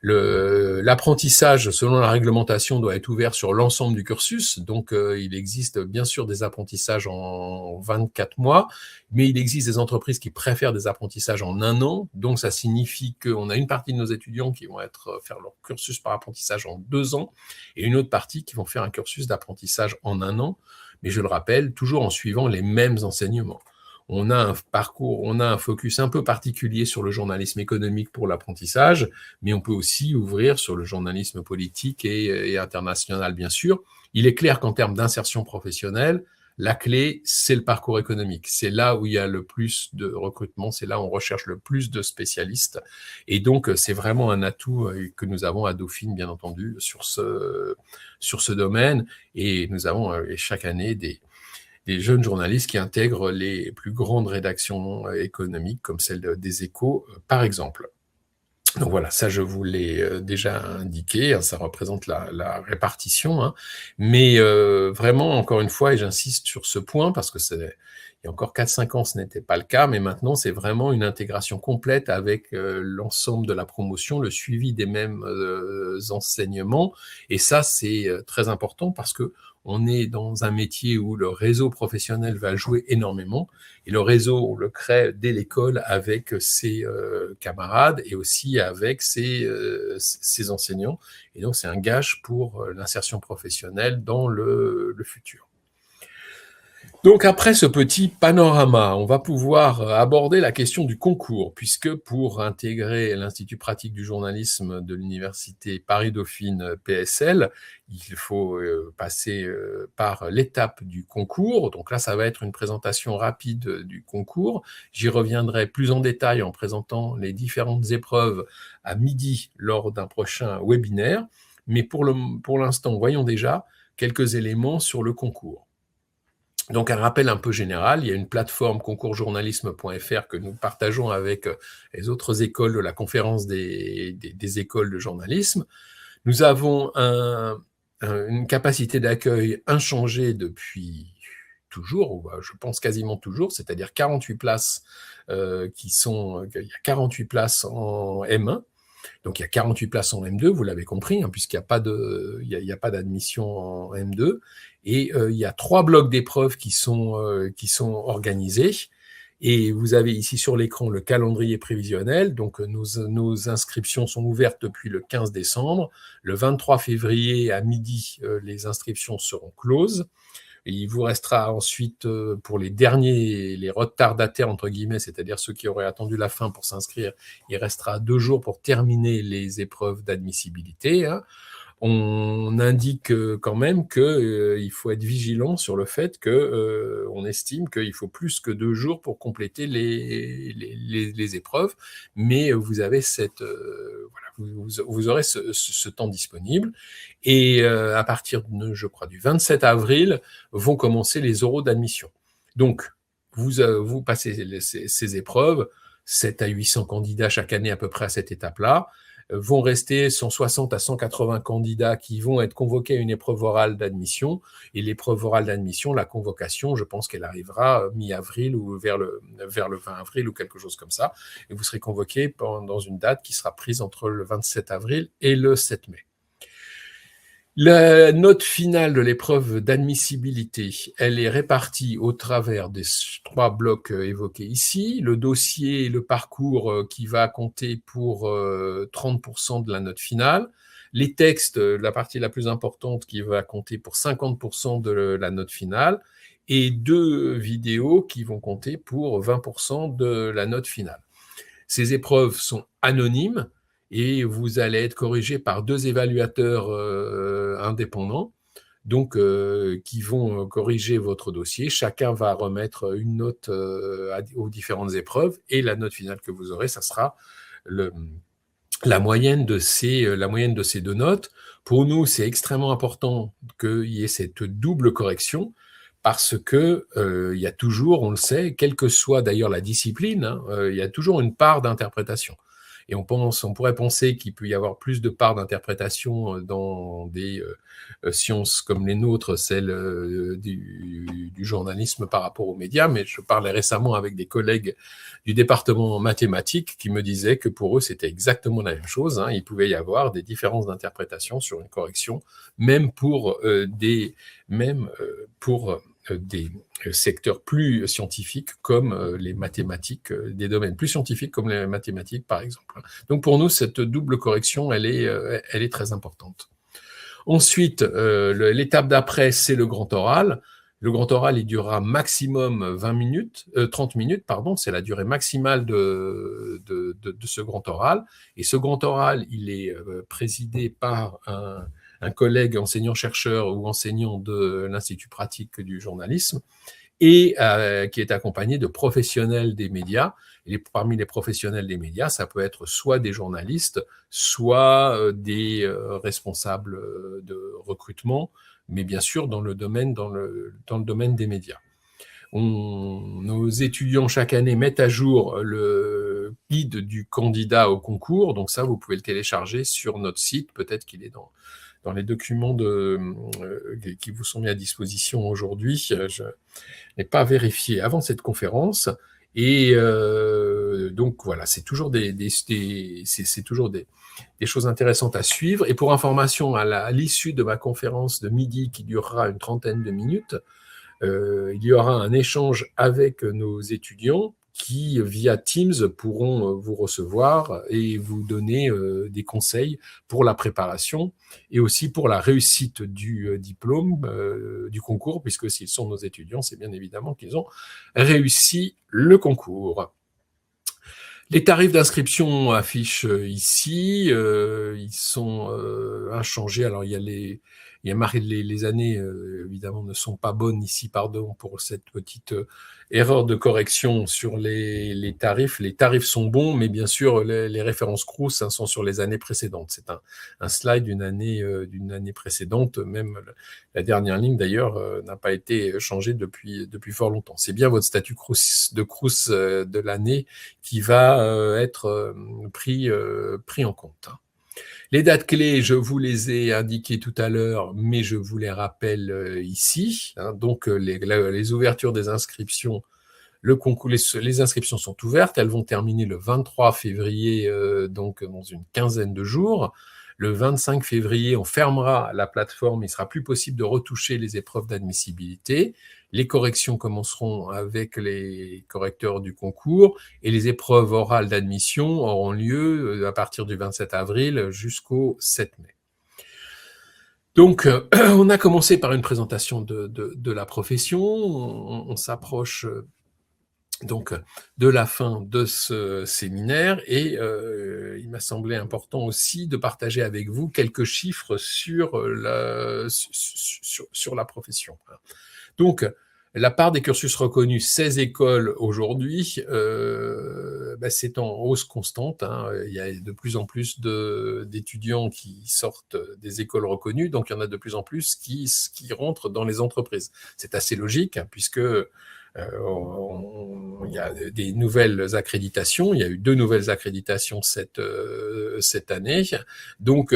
[SPEAKER 1] L'apprentissage, selon la réglementation, doit être ouvert sur l'ensemble du cursus. Donc, il existe bien sûr des apprentissages en 24 mois, mais il existe des entreprises qui préfèrent des apprentissages en 1 an. Donc, ça signifie qu'on a une partie de nos étudiants qui vont faire leur cursus par apprentissage en 2 ans et une autre partie qui vont faire un cursus d'apprentissage en 1 an. Mais je le rappelle, toujours en suivant les mêmes enseignements. On a un parcours, on a un focus un peu particulier sur le journalisme économique pour l'apprentissage, mais on peut aussi ouvrir sur le journalisme politique et international, bien sûr. Il est clair qu'en termes d'insertion professionnelle, la clé, c'est le parcours économique. C'est là où il y a le plus de recrutement, c'est là où on recherche le plus de spécialistes. Et donc, c'est vraiment un atout que nous avons à Dauphine, bien entendu, sur ce domaine. Et nous avons chaque année des jeunes journalistes qui intègrent les plus grandes rédactions économiques, comme celle des Échos, par exemple. Donc voilà, ça je vous l'ai déjà indiqué, ça représente la répartition, hein. Mais vraiment, encore une fois, et j'insiste sur ce point, parce que il y a encore 4-5 ans, ce n'était pas le cas, mais maintenant, c'est vraiment une intégration complète avec l'ensemble de la promotion, le suivi des mêmes enseignements. Et ça, c'est très important parce que on est dans un métier où le réseau professionnel va jouer énormément. Et le réseau, on le crée dès l'école avec ses camarades et aussi avec ses enseignants. Et donc, c'est un gage pour l'insertion professionnelle dans le futur. Donc après ce petit panorama, on va pouvoir aborder la question du concours, puisque pour intégrer l'Institut pratique du journalisme de l'Université Paris-Dauphine PSL, il faut passer par l'étape du concours. Donc là, ça va être une présentation rapide du concours. J'y reviendrai plus en détail en présentant les différentes épreuves à midi lors d'un prochain webinaire. Mais pour l'instant, voyons déjà quelques éléments sur le concours. Donc, un rappel un peu général, il y a une plateforme concoursjournalisme.fr que nous partageons avec les autres écoles de la conférence des écoles de journalisme. Nous avons une capacité d'accueil inchangée depuis toujours, ou je pense quasiment toujours, c'est-à-dire 48 places il y a 48 places en M1. Donc, il y a 48 places en M2, vous l'avez compris, hein, puisqu'il n'y a pas d'admission en M2. Et il y a 3 blocs d'épreuves qui sont organisés. Et vous avez ici sur l'écran le calendrier prévisionnel. Donc, nos inscriptions sont ouvertes depuis le 15 décembre. Le 23 février à midi, les inscriptions seront closes. Et il vous restera ensuite, pour les derniers, les retardataires, entre guillemets, c'est-à-dire ceux qui auraient attendu la fin pour s'inscrire, il restera 2 jours pour terminer les épreuves d'admissibilité, hein. On indique quand même qu'il faut être vigilant sur le fait qu'on estime qu'il faut plus que 2 jours pour compléter les épreuves, mais vous avez vous aurez ce temps disponible. Et à partir, je crois, du 27 avril, vont commencer les oraux d'admission. Donc, vous passez ces épreuves, 700 à 800 candidats chaque année à peu près à cette étape-là, vont rester 160 à 180 candidats qui vont être convoqués à une épreuve orale d'admission. Et l'épreuve orale d'admission, la convocation, je pense qu'elle arrivera mi-avril ou vers le 20 avril ou quelque chose comme ça. Et vous serez convoqués dans une date qui sera prise entre le 27 avril et le 7 mai. La note finale de l'épreuve d'admissibilité, elle est répartie au travers des 3 blocs évoqués ici. Le dossier et le parcours qui va compter pour 30% de la note finale. Les textes, la partie la plus importante qui va compter pour 50% de la note finale. Et 2 vidéos qui vont compter pour 20% de la note finale. Ces épreuves sont anonymes et vous allez être corrigé par 2 évaluateurs indépendants, donc qui vont corriger votre dossier. Chacun va remettre une note aux différentes épreuves et la note finale que vous aurez, ça sera la moyenne de ces 2 notes. Pour nous, c'est extrêmement important qu'il y ait cette double correction parce que il y a toujours, on le sait, quelle que soit d'ailleurs la discipline, il y a toujours une part d'interprétation. Et on pourrait penser qu'il peut y avoir plus de parts d'interprétation dans des sciences comme les nôtres, celles du journalisme par rapport aux médias, mais je parlais récemment avec des collègues du département mathématiques qui me disaient que pour eux, c'était exactement la même chose. Il pouvait y avoir des différences d'interprétation sur une correction, même pour des secteurs plus scientifiques comme les mathématiques, des domaines plus scientifiques comme les mathématiques, par exemple. Donc pour nous, cette double correction, elle est très importante. Ensuite, l'étape d'après, c'est le grand oral. Le grand oral, il durera maximum 30 minutes, c'est la durée maximale de ce grand oral. Et ce grand oral, il est présidé par un collègue enseignant-chercheur ou enseignant de l'Institut pratique du journalisme et qui est accompagné de professionnels des médias. Et parmi les professionnels des médias, ça peut être soit des journalistes, soit des responsables de recrutement, mais bien sûr dans le domaine des médias. Nos étudiants chaque année mettent à jour le guide du candidat au concours, donc ça vous pouvez le télécharger sur notre site, peut-être qu'il est dans les documents qui vous sont mis à disposition aujourd'hui. Je n'ai pas vérifié avant cette conférence. Et donc voilà, c'est toujours c'est toujours des choses intéressantes à suivre. Et pour information, à l'issue de ma conférence de midi qui durera une trentaine de minutes, il y aura un échange avec nos étudiants qui, via Teams, pourront vous recevoir et vous donner des conseils pour la préparation et aussi pour la réussite du diplôme, du concours, puisque s'ils sont nos étudiants, c'est bien évidemment qu'ils ont réussi le concours. Les tarifs d'inscription affichent ici, ils sont inchangés. Alors, il y a les années, évidemment, ne sont pas bonnes ici, pardon pour cette petite erreur de correction sur les tarifs. Les tarifs sont bons, mais bien sûr, les références Crous sont sur les années précédentes. C'est un slide d'une année précédente. Même la dernière ligne, d'ailleurs, n'a pas été changée depuis fort longtemps. C'est bien votre statut Crous de l'année qui va être pris en compte. Les dates clés, je vous les ai indiquées tout à l'heure, mais je vous les rappelle ici. Donc, les ouvertures des inscriptions, le concours, les inscriptions sont ouvertes. Elles vont terminer le 23 février, donc dans une quinzaine de jours. Le 25 février, on fermera la plateforme. Il ne sera plus possible de retoucher les épreuves d'admissibilité. Les corrections commenceront avec les correcteurs du concours et les épreuves orales d'admission auront lieu à partir du 27 avril jusqu'au 7 mai. Donc, on a commencé par une présentation de la profession. On s'approche donc de la fin de ce séminaire et il m'a semblé important aussi de partager avec vous quelques chiffres sur la profession. Donc, la part des cursus reconnus, 16 écoles aujourd'hui, c'est en hausse constante. Il y a de plus en plus d'étudiants qui sortent des écoles reconnues, donc il y en a de plus en plus qui rentrent dans les entreprises. C'est assez logique, puisque Il y a des nouvelles accréditations. Il y a eu 2 nouvelles accréditations cette année. Donc,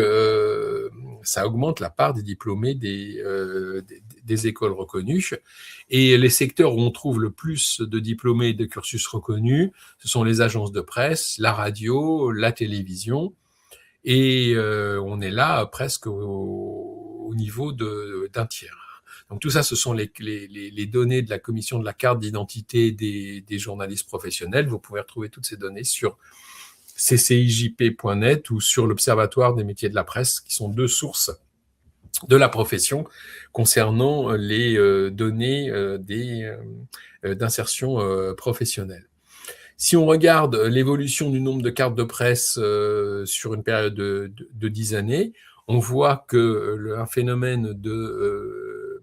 [SPEAKER 1] ça augmente la part des diplômés des écoles reconnues. Et les secteurs où on trouve le plus de diplômés de cursus reconnus, ce sont les agences de presse, la radio, la télévision. Et on est là presque au niveau d'un tiers. Donc tout ça, ce sont les données de la commission de la carte d'identité des journalistes professionnels. Vous pouvez retrouver toutes ces données sur ccijp.net ou sur l'Observatoire des métiers de la presse, qui sont 2 sources de la profession concernant les données d'insertion professionnelle. Si on regarde l'évolution du nombre de cartes de presse sur une période de 10 années, on voit que un phénomène de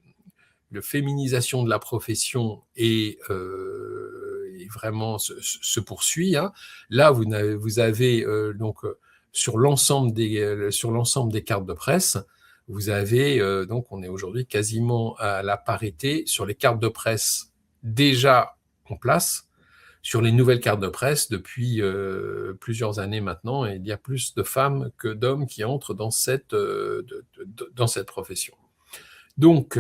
[SPEAKER 1] féminisation de la profession vraiment se poursuit. Hein. Là, vous avez donc sur l'ensemble des cartes de presse, vous avez donc on est aujourd'hui quasiment à la parité sur les cartes de presse déjà en place. Sur les nouvelles cartes de presse, depuis plusieurs années maintenant, et il y a plus de femmes que d'hommes qui entrent dans cette profession. Donc,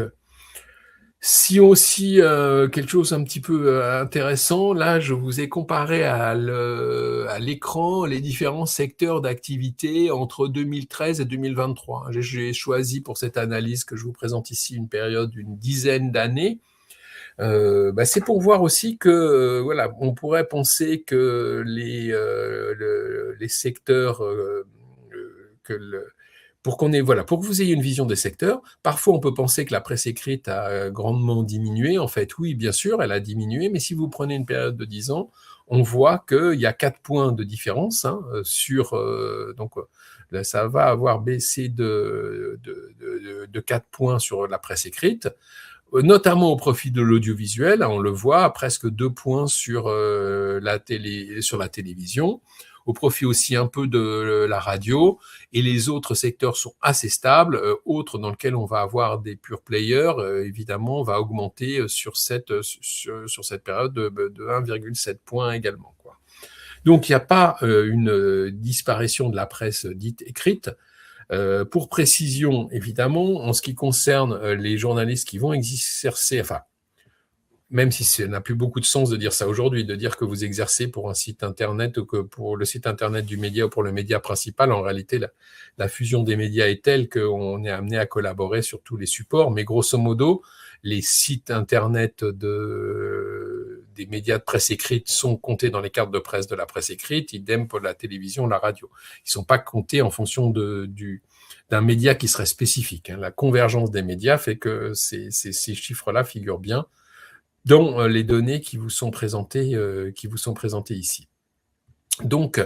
[SPEAKER 1] si aussi quelque chose un petit peu intéressant, là je vous ai comparé à l'écran les différents secteurs d'activité entre 2013 et 2023. J'ai choisi pour cette analyse que je vous présente ici une période d'une dizaine d'années. C'est pour voir aussi que voilà, on pourrait penser que les secteurs pour que vous ayez une vision des secteurs, parfois on peut penser que la presse écrite a grandement diminué. En fait, oui, bien sûr, elle a diminué, mais si vous prenez une période de 10 ans, on voit qu'il y a 4 points de différence donc ça va avoir baissé de 4 points sur la presse écrite, notamment au profit de l'audiovisuel. On le voit, presque 2 points sur la télévision, au profit aussi un peu de la radio, et les autres secteurs sont assez stables. Autres dans lesquels on va avoir des pure players, évidemment, on va augmenter sur cette période de 1,7 points également, quoi. Donc, il n'y a pas une disparition de la presse dite écrite. Pour précision, évidemment, en ce qui concerne les journalistes qui vont exercer, enfin, même si ça n'a plus beaucoup de sens de dire ça aujourd'hui, de dire que vous exercez pour un site internet ou que pour le site internet du média ou pour le média principal, en réalité, la fusion des médias est telle qu'on est amené à collaborer sur tous les supports, mais grosso modo, les sites internet des médias de presse écrite sont comptés dans les cartes de presse de la presse écrite, idem pour la télévision, la radio. Ils ne sont pas comptés en fonction d'un média qui serait spécifique. Hein. La convergence des médias fait que ces chiffres-là figurent bien dans les données qui vous sont présentées ici. Donc,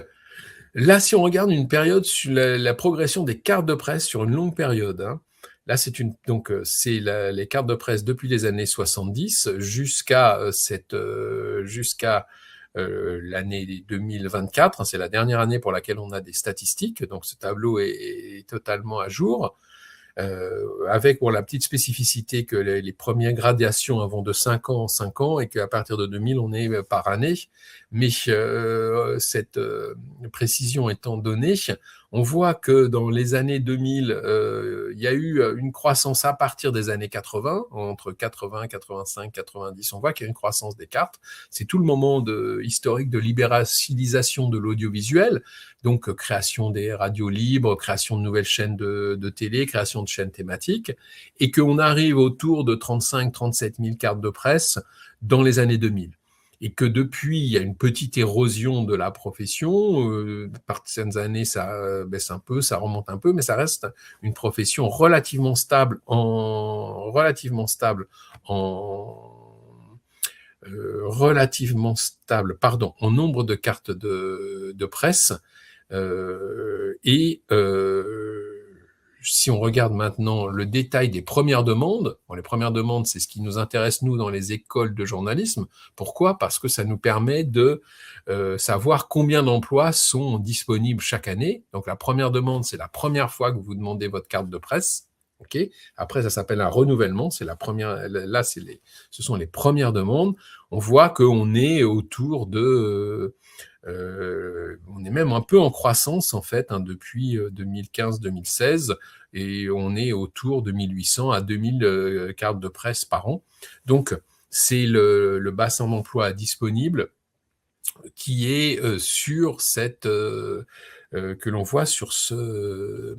[SPEAKER 1] là, si on regarde une période sur la progression des cartes de presse sur une longue période, hein, là, c'est les cartes de presse depuis les années 70 jusqu'à l'année 2024. Hein, c'est la dernière année pour laquelle on a des statistiques, donc ce tableau est totalement à jour. Avec la petite spécificité que les premières gradations vont de 5 ans en 5 ans et qu'à partir de 2000, on est par année. Mais cette précision étant donnée, on voit que dans les années 2000, il y a eu une croissance à partir des années 80, entre 80, 85, 90. On voit qu'il y a une croissance des cartes. C'est tout le moment historique de libéralisation de l'audiovisuel. Donc, création des radios libres, création de nouvelles chaînes de télé, création de chaînes thématiques, et qu'on arrive autour de 35-37 000 cartes de presse dans les années 2000. Et que depuis, il y a une petite érosion de la profession. Par certaines années, ça baisse un peu, ça remonte un peu, mais ça reste une profession relativement stable en nombre de cartes de presse. Si on regarde maintenant le détail des premières demandes, les premières demandes, c'est ce qui nous intéresse, nous, dans les écoles de journalisme. Pourquoi ? Parce que ça nous permet de savoir combien d'emplois sont disponibles chaque année. Donc, la première demande, c'est la première fois que vous demandez votre carte de presse. Okay. Après, ça s'appelle un renouvellement. C'est la première. Là, ce sont les premières demandes. on voit qu'on est autour de... on est même un peu en croissance, en fait, depuis 2015-2016, et on est autour de 1800 à 2000 cartes de presse par an. Donc, c'est le bassin d'emploi disponible qui est sur cette... que l'on voit sur ce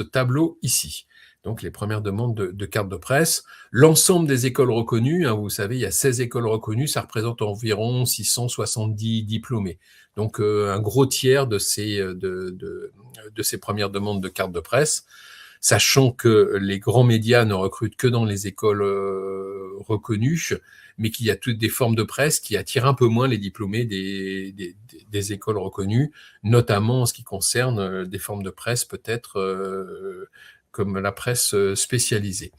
[SPEAKER 1] tableau ici. Donc, les premières demandes de cartes de presse. L'ensemble des écoles reconnues, vous savez, il y a 16 écoles reconnues, ça représente environ 670 diplômés. Donc, un gros tiers de ces premières demandes de cartes de presse, sachant que les grands médias ne recrutent que dans les écoles reconnues, mais qu'il y a toutes des formes de presse qui attirent un peu moins les diplômés des écoles reconnues, notamment en ce qui concerne des formes de presse peut-être comme la presse spécialisée.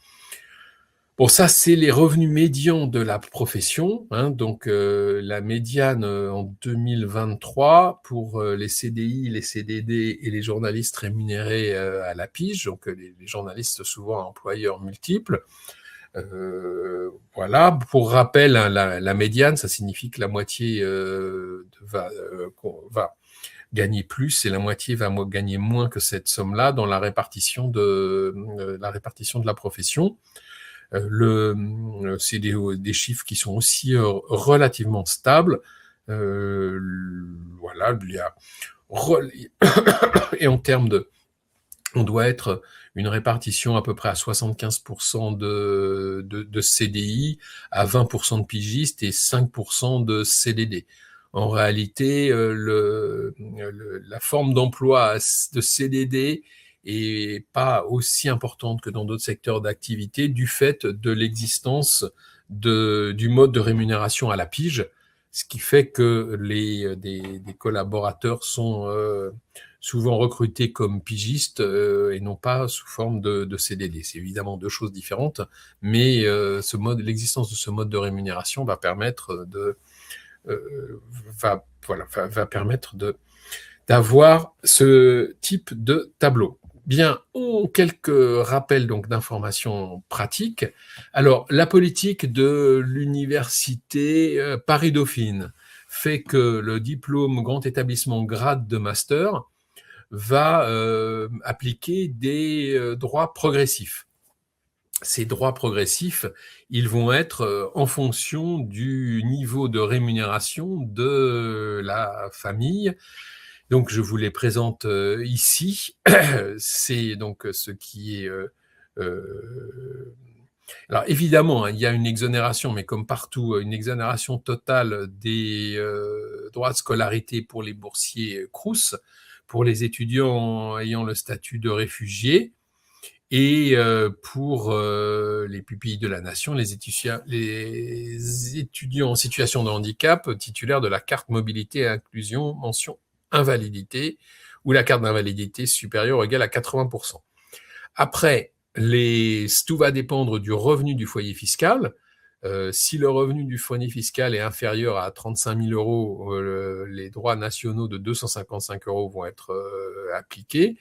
[SPEAKER 1] Bon, ça, c'est les revenus médians de la profession. Donc, la médiane en 2023 pour les CDI, les CDD et les journalistes rémunérés à la pige, donc les journalistes souvent à employeurs multiples. Voilà. Pour rappel, la médiane, ça signifie que la moitié va gagner plus et la moitié va gagner moins que cette somme-là dans la répartition de la profession. C'est des chiffres qui sont aussi relativement stables. Voilà, il y a et en termes de, on doit être une répartition à peu près à 75% de CDI, à 20% de pigistes et 5% de CDD. En réalité, la forme d'emploi de CDD est pas aussi importante que dans d'autres secteurs d'activité du fait de l'existence du mode de rémunération à la pige, ce qui fait que des collaborateurs sont souvent recrutés comme pigistes et non pas sous forme de CDD. C'est évidemment deux choses différentes, mais l'existence de ce mode de rémunération va permettre d'avoir ce type de tableau. Bien, quelques rappels donc d'informations pratiques. Alors, la politique de l'université Paris-Dauphine fait que le diplôme grand établissement grade de master va appliquer des droits progressifs. Ces droits progressifs, ils vont être en fonction du niveau de rémunération de la famille. Donc, je vous les présente ici. C'est donc ce qui est... alors, évidemment, il y a une exonération, mais comme partout, une exonération totale des droits de scolarité pour les boursiers Crous, pour les étudiants ayant le statut de réfugiés, et pour les pupilles de la nation, les étudiants en situation de handicap titulaires de la carte mobilité et inclusion mention invalidité, ou la carte d'invalidité supérieure ou égale à 80%. Après, tout va dépendre du revenu du foyer fiscal. Si le revenu du foyer fiscal est inférieur à 35 000 euros, les droits nationaux de 255 euros vont être appliqués.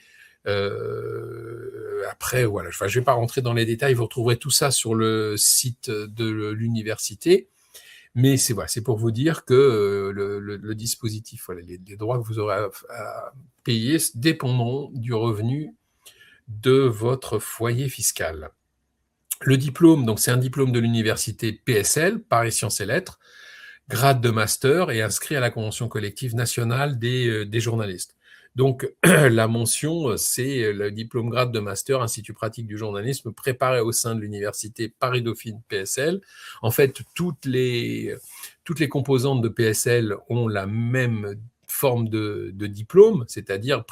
[SPEAKER 1] Après, voilà, je ne vais pas rentrer dans les détails, vous retrouverez tout ça sur le site de l'université, mais c'est pour vous dire que le dispositif, les droits que vous aurez à payer dépendront du revenu de votre foyer fiscal. Le diplôme, donc c'est un diplôme de l'université PSL, Paris Sciences et Lettres, grade de master et inscrit à la convention collective nationale des journalistes. Donc, la mention, c'est le diplôme grade de master, Institut pratique du journalisme, préparé au sein de l'université Paris-Dauphine PSL. En fait, toutes les composantes de PSL ont la même forme de diplôme, c'est-à-dire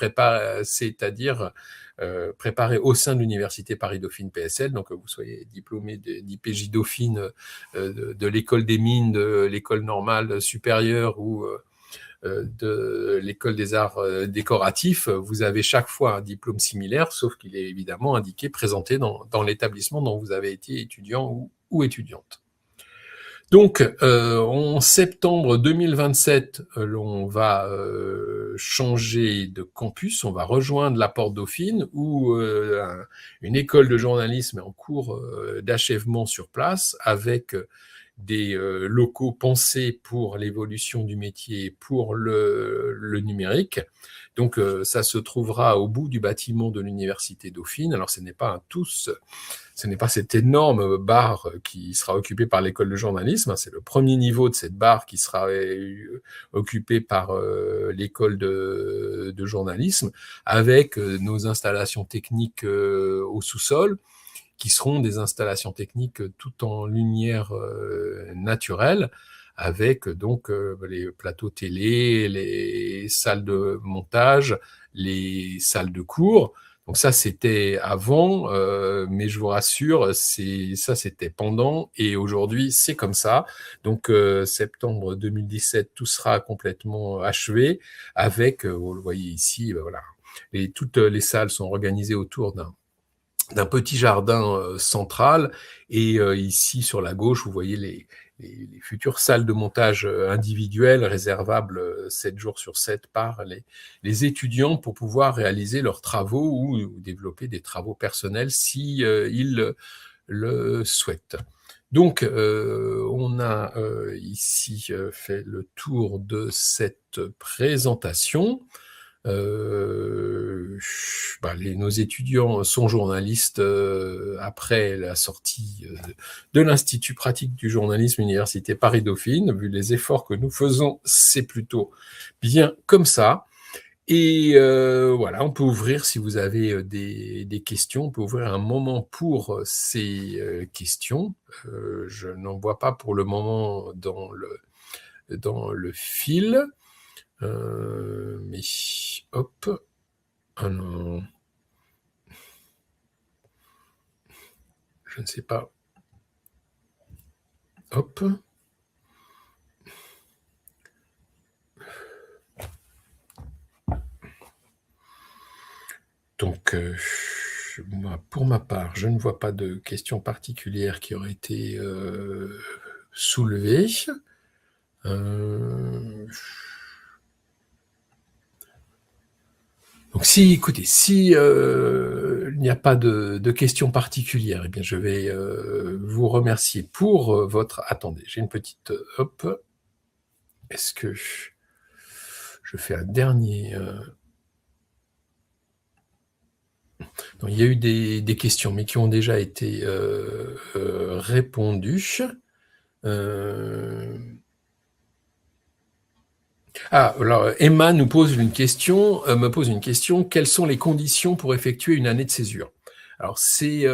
[SPEAKER 1] préparé au sein de l'université Paris-Dauphine PSL, donc que vous soyez diplômé d'IPJ Dauphine, de l'école des mines, de l'école normale supérieure ou de l'école des arts décoratifs, vous avez chaque fois un diplôme similaire, sauf qu'il est évidemment indiqué, présenté dans l'établissement dont vous avez été étudiant ou étudiante. Donc, en septembre 2027, on va changer de campus, on va rejoindre la Porte Dauphine, où une école de journalisme est en cours d'achèvement sur place, avec des locaux pensés pour l'évolution du métier, pour le numérique. Donc, ça se trouvera au bout du bâtiment de l'Université Dauphine. Alors, ce n'est pas cet énorme bar qui sera occupé par l'école de journalisme. C'est le premier niveau de cette bar qui sera occupé par l'école de journalisme, avec nos installations techniques au sous-sol, qui seront des installations techniques tout en lumière naturelle, avec donc les plateaux télé, les salles de montage, les salles de cours. Donc ça, c'était avant, mais je vous rassure, c'était pendant, et aujourd'hui, c'est comme ça. Donc, septembre 2017, tout sera complètement achevé, avec, vous le voyez ici, voilà, toutes les salles sont organisées autour d'un petit jardin central, et ici sur la gauche, vous voyez les futures salles de montage individuelles réservables 7 jours sur 7 par les étudiants pour pouvoir réaliser leurs travaux ou développer des travaux personnels si ils le souhaitent. Donc, on a ici fait le tour de cette présentation. Nos étudiants sont journalistes après la sortie de l'Institut pratique du journalisme Université Paris-Dauphine. Vu les efforts que nous faisons, c'est plutôt bien comme ça. Et voilà, on peut ouvrir, si vous avez des questions, on peut ouvrir un moment pour ces questions. Je n'en vois pas pour le moment dans le fil. Mais hop, ah non, je ne sais pas. Hop. Donc, pour ma part, je ne vois pas de questions particulières qui auraient été soulevées. Donc, écoutez, si il n'y a pas de questions particulières, eh bien, je vais vous remercier pour votre... Attendez, j'ai une petite... hop. Est-ce que je fais un dernier... Non, il y a eu des questions, mais qui ont déjà été répondues. Alors Emma me pose une question. Quelles sont les conditions pour effectuer une année de césure? Alors, c'est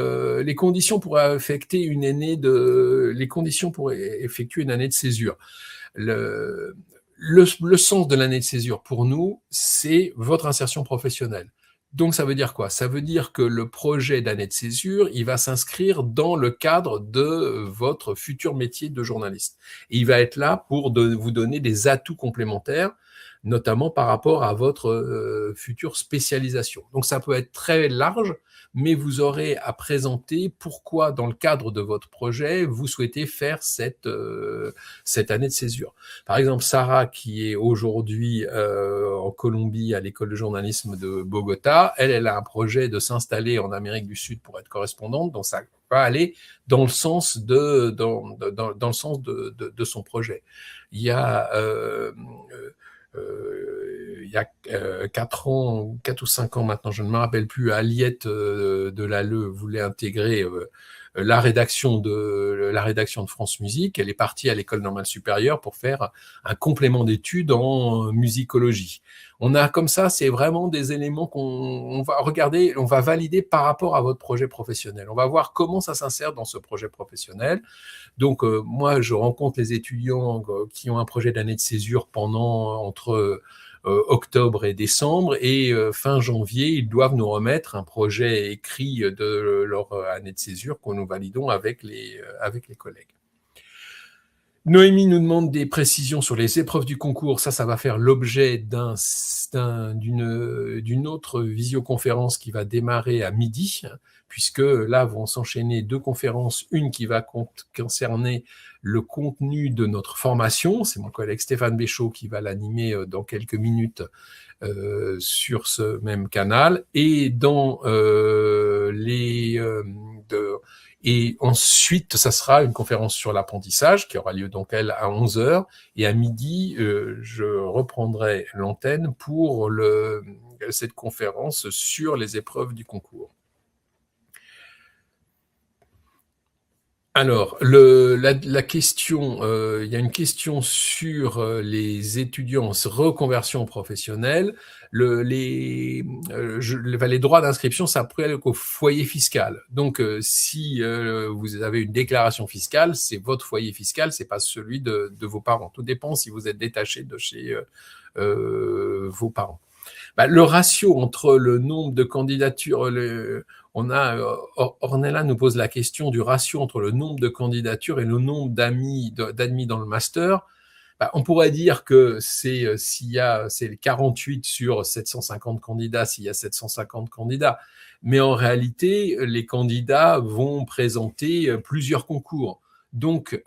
[SPEAKER 1] les conditions pour effectuer une année de césure. Le sens de l'année de césure pour nous, c'est votre insertion professionnelle. Donc, ça veut dire quoi? Ça veut dire que le projet d'année de césure, il va s'inscrire dans le cadre de votre futur métier de journaliste. Et il va être là pour vous donner des atouts complémentaires, notamment par rapport à votre future spécialisation. Donc, ça peut être très large, mais vous aurez à présenter pourquoi, dans le cadre de votre projet, vous souhaitez faire cette année de césure. Par exemple, Sarah, qui est aujourd'hui en Colombie à l'école de journalisme de Bogota, elle a un projet de s'installer en Amérique du Sud pour être correspondante, donc ça va aller dans le sens de son projet. Il y a 4 ou 5 ans maintenant, je ne me rappelle plus, Aliette de Lalleux voulait intégrer la rédaction de France Musique. Elle est partie à l'École normale supérieure pour faire un complément d'études en musicologie. On a comme ça, c'est vraiment des éléments qu'on va regarder, on va valider par rapport à votre projet professionnel. On va voir comment ça s'insère dans ce projet professionnel. Donc, moi, je rencontre les étudiants qui ont un projet d'année de césure entre octobre et décembre, et fin janvier, ils doivent nous remettre un projet écrit de leur année de césure que nous validons avec les collègues. Noémie nous demande des précisions sur les épreuves du concours. Ça va faire l'objet d'une autre visioconférence qui va démarrer à midi, puisque là vont s'enchaîner 2 conférences, une qui va concerner le contenu de notre formation. C'est mon collègue Stéphane Béchaud qui va l'animer dans quelques minutes sur ce même canal. Et dans et ensuite, ça sera une conférence sur l'apprentissage qui aura lieu donc elle à 11h, et à midi, je reprendrai l'antenne pour cette conférence sur les épreuves du concours. Alors, la question, il y a une question sur les étudiants en reconversion professionnelle. Les droits d'inscription s'appliquent au foyer fiscal. Donc, si vous avez une déclaration fiscale, c'est votre foyer fiscal, c'est pas celui de vos parents. Tout dépend si vous êtes détaché de chez vos parents. Le ratio entre le nombre de candidatures, Ornella nous pose la question du ratio entre le nombre de candidatures et le nombre d'admis dans le master. On pourrait dire que c'est 48 sur 750 candidats s'il y a 750 candidats. Mais en réalité, les candidats vont présenter plusieurs concours. Donc,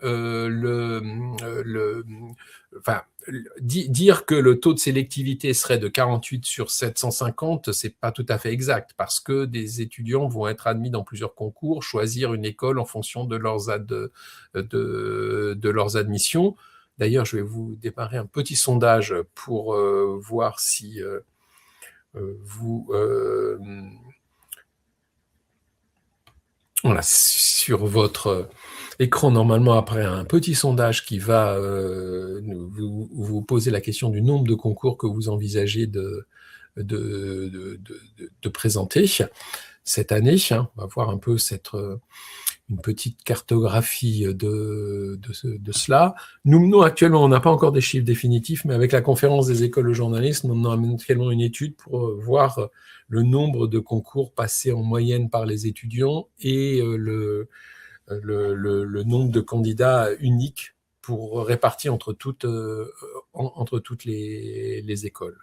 [SPEAKER 1] dire que le taux de sélectivité serait de 48 sur 750, c'est pas tout à fait exact, parce que des étudiants vont être admis dans plusieurs concours, choisir une école en fonction de leurs admissions. D'ailleurs, je vais vous démarrer un petit sondage pour voir si vous... Voilà, sur votre écran, normalement, après un petit sondage qui va vous poser la question du nombre de concours que vous envisagez de présenter cette année. On va voir un peu une petite cartographie de cela. Nous, actuellement, on n'a pas encore des chiffres définitifs, mais avec la conférence des écoles de journalisme, on a actuellement une étude pour voir le nombre de concours passés en moyenne par les étudiants et le nombre de candidats uniques pour répartir entre toutes les écoles.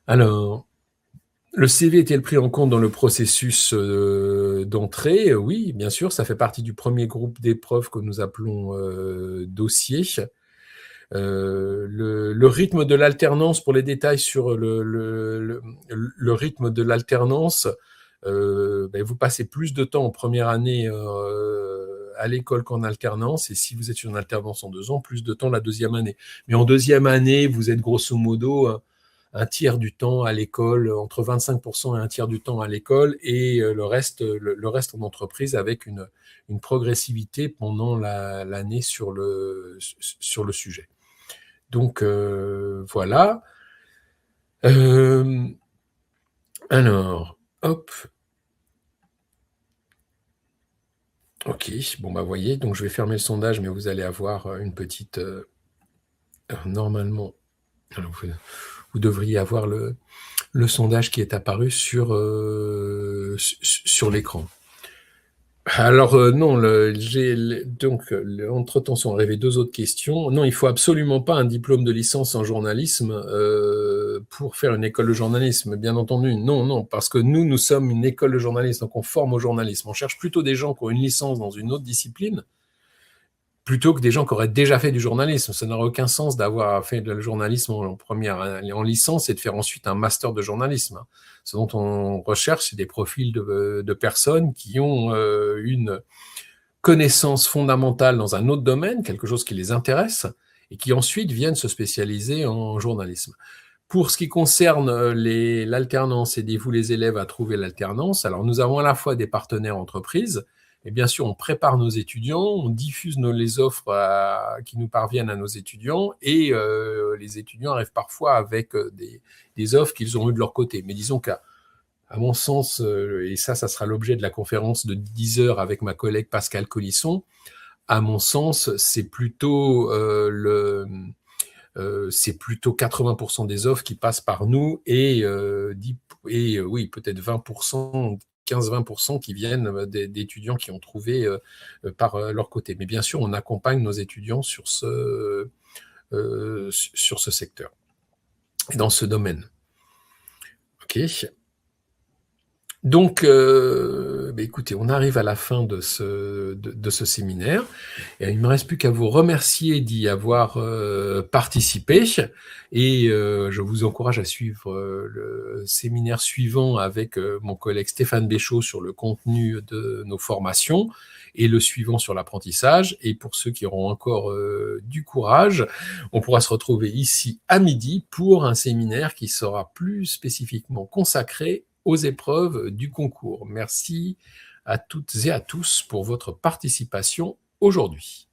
[SPEAKER 1] Alors, le CV est-il pris en compte dans le processus d'entrée? Oui, bien sûr, ça fait partie du premier groupe d'épreuves que nous appelons dossier. Le rythme de l'alternance, pour les détails sur le rythme de l'alternance, vous passez plus de temps en première année à l'école qu'en alternance, et si vous êtes sur une alternance en 2 ans, plus de temps la deuxième année. Mais en deuxième année, vous êtes grosso modo un tiers du temps à l'école, entre 25% et un tiers du temps à l'école, et le reste en entreprise, avec une progressivité pendant l'année sur le sujet. Donc voilà. Alors, hop. Ok, bon voyez, donc je vais fermer le sondage, mais vous allez avoir une petite... normalement, alors vous devriez avoir le sondage qui est apparu sur l'écran. Alors non, entre-temps sont arrivées 2 autres questions. Non, il faut absolument pas un diplôme de licence en journalisme pour faire une école de journalisme, bien entendu. Non, parce que nous sommes une école de journalisme, donc on forme au journalisme. On cherche plutôt des gens qui ont une licence dans une autre discipline, plutôt que des gens qui auraient déjà fait du journalisme. Ça n'aurait aucun sens d'avoir fait de journalisme en licence et de faire ensuite un master de journalisme. Ce dont on recherche, c'est des profils de personnes qui ont une connaissance fondamentale dans un autre domaine, quelque chose qui les intéresse, et qui ensuite viennent se spécialiser en journalisme. Pour ce qui concerne l'alternance, aidez-vous les élèves à trouver l'alternance. Alors, nous avons à la fois des partenaires entreprises, et bien sûr, on prépare nos étudiants, on diffuse les offres qui nous parviennent à nos étudiants, et les étudiants arrivent parfois avec des offres qu'ils ont eues de leur côté. Mais disons qu'à mon sens, et ça sera l'objet de la conférence de 10 heures avec ma collègue Pascal Collisson, à mon sens, c'est plutôt 80% des offres qui passent par nous, et oui, peut-être 20%, 15-20% qui viennent d'étudiants qui ont trouvé par leur côté. Mais bien sûr, on accompagne nos étudiants sur ce secteur, dans ce domaine. Ok. Donc, écoutez, on arrive à la fin de ce séminaire et il ne me reste plus qu'à vous remercier d'y avoir participé et je vous encourage à suivre le séminaire suivant avec mon collègue Stéphane Béchaud sur le contenu de nos formations et le suivant sur l'apprentissage. Et pour ceux qui auront encore du courage, on pourra se retrouver ici à midi pour un séminaire qui sera plus spécifiquement consacré aux épreuves du concours. Merci à toutes et à tous pour votre participation aujourd'hui.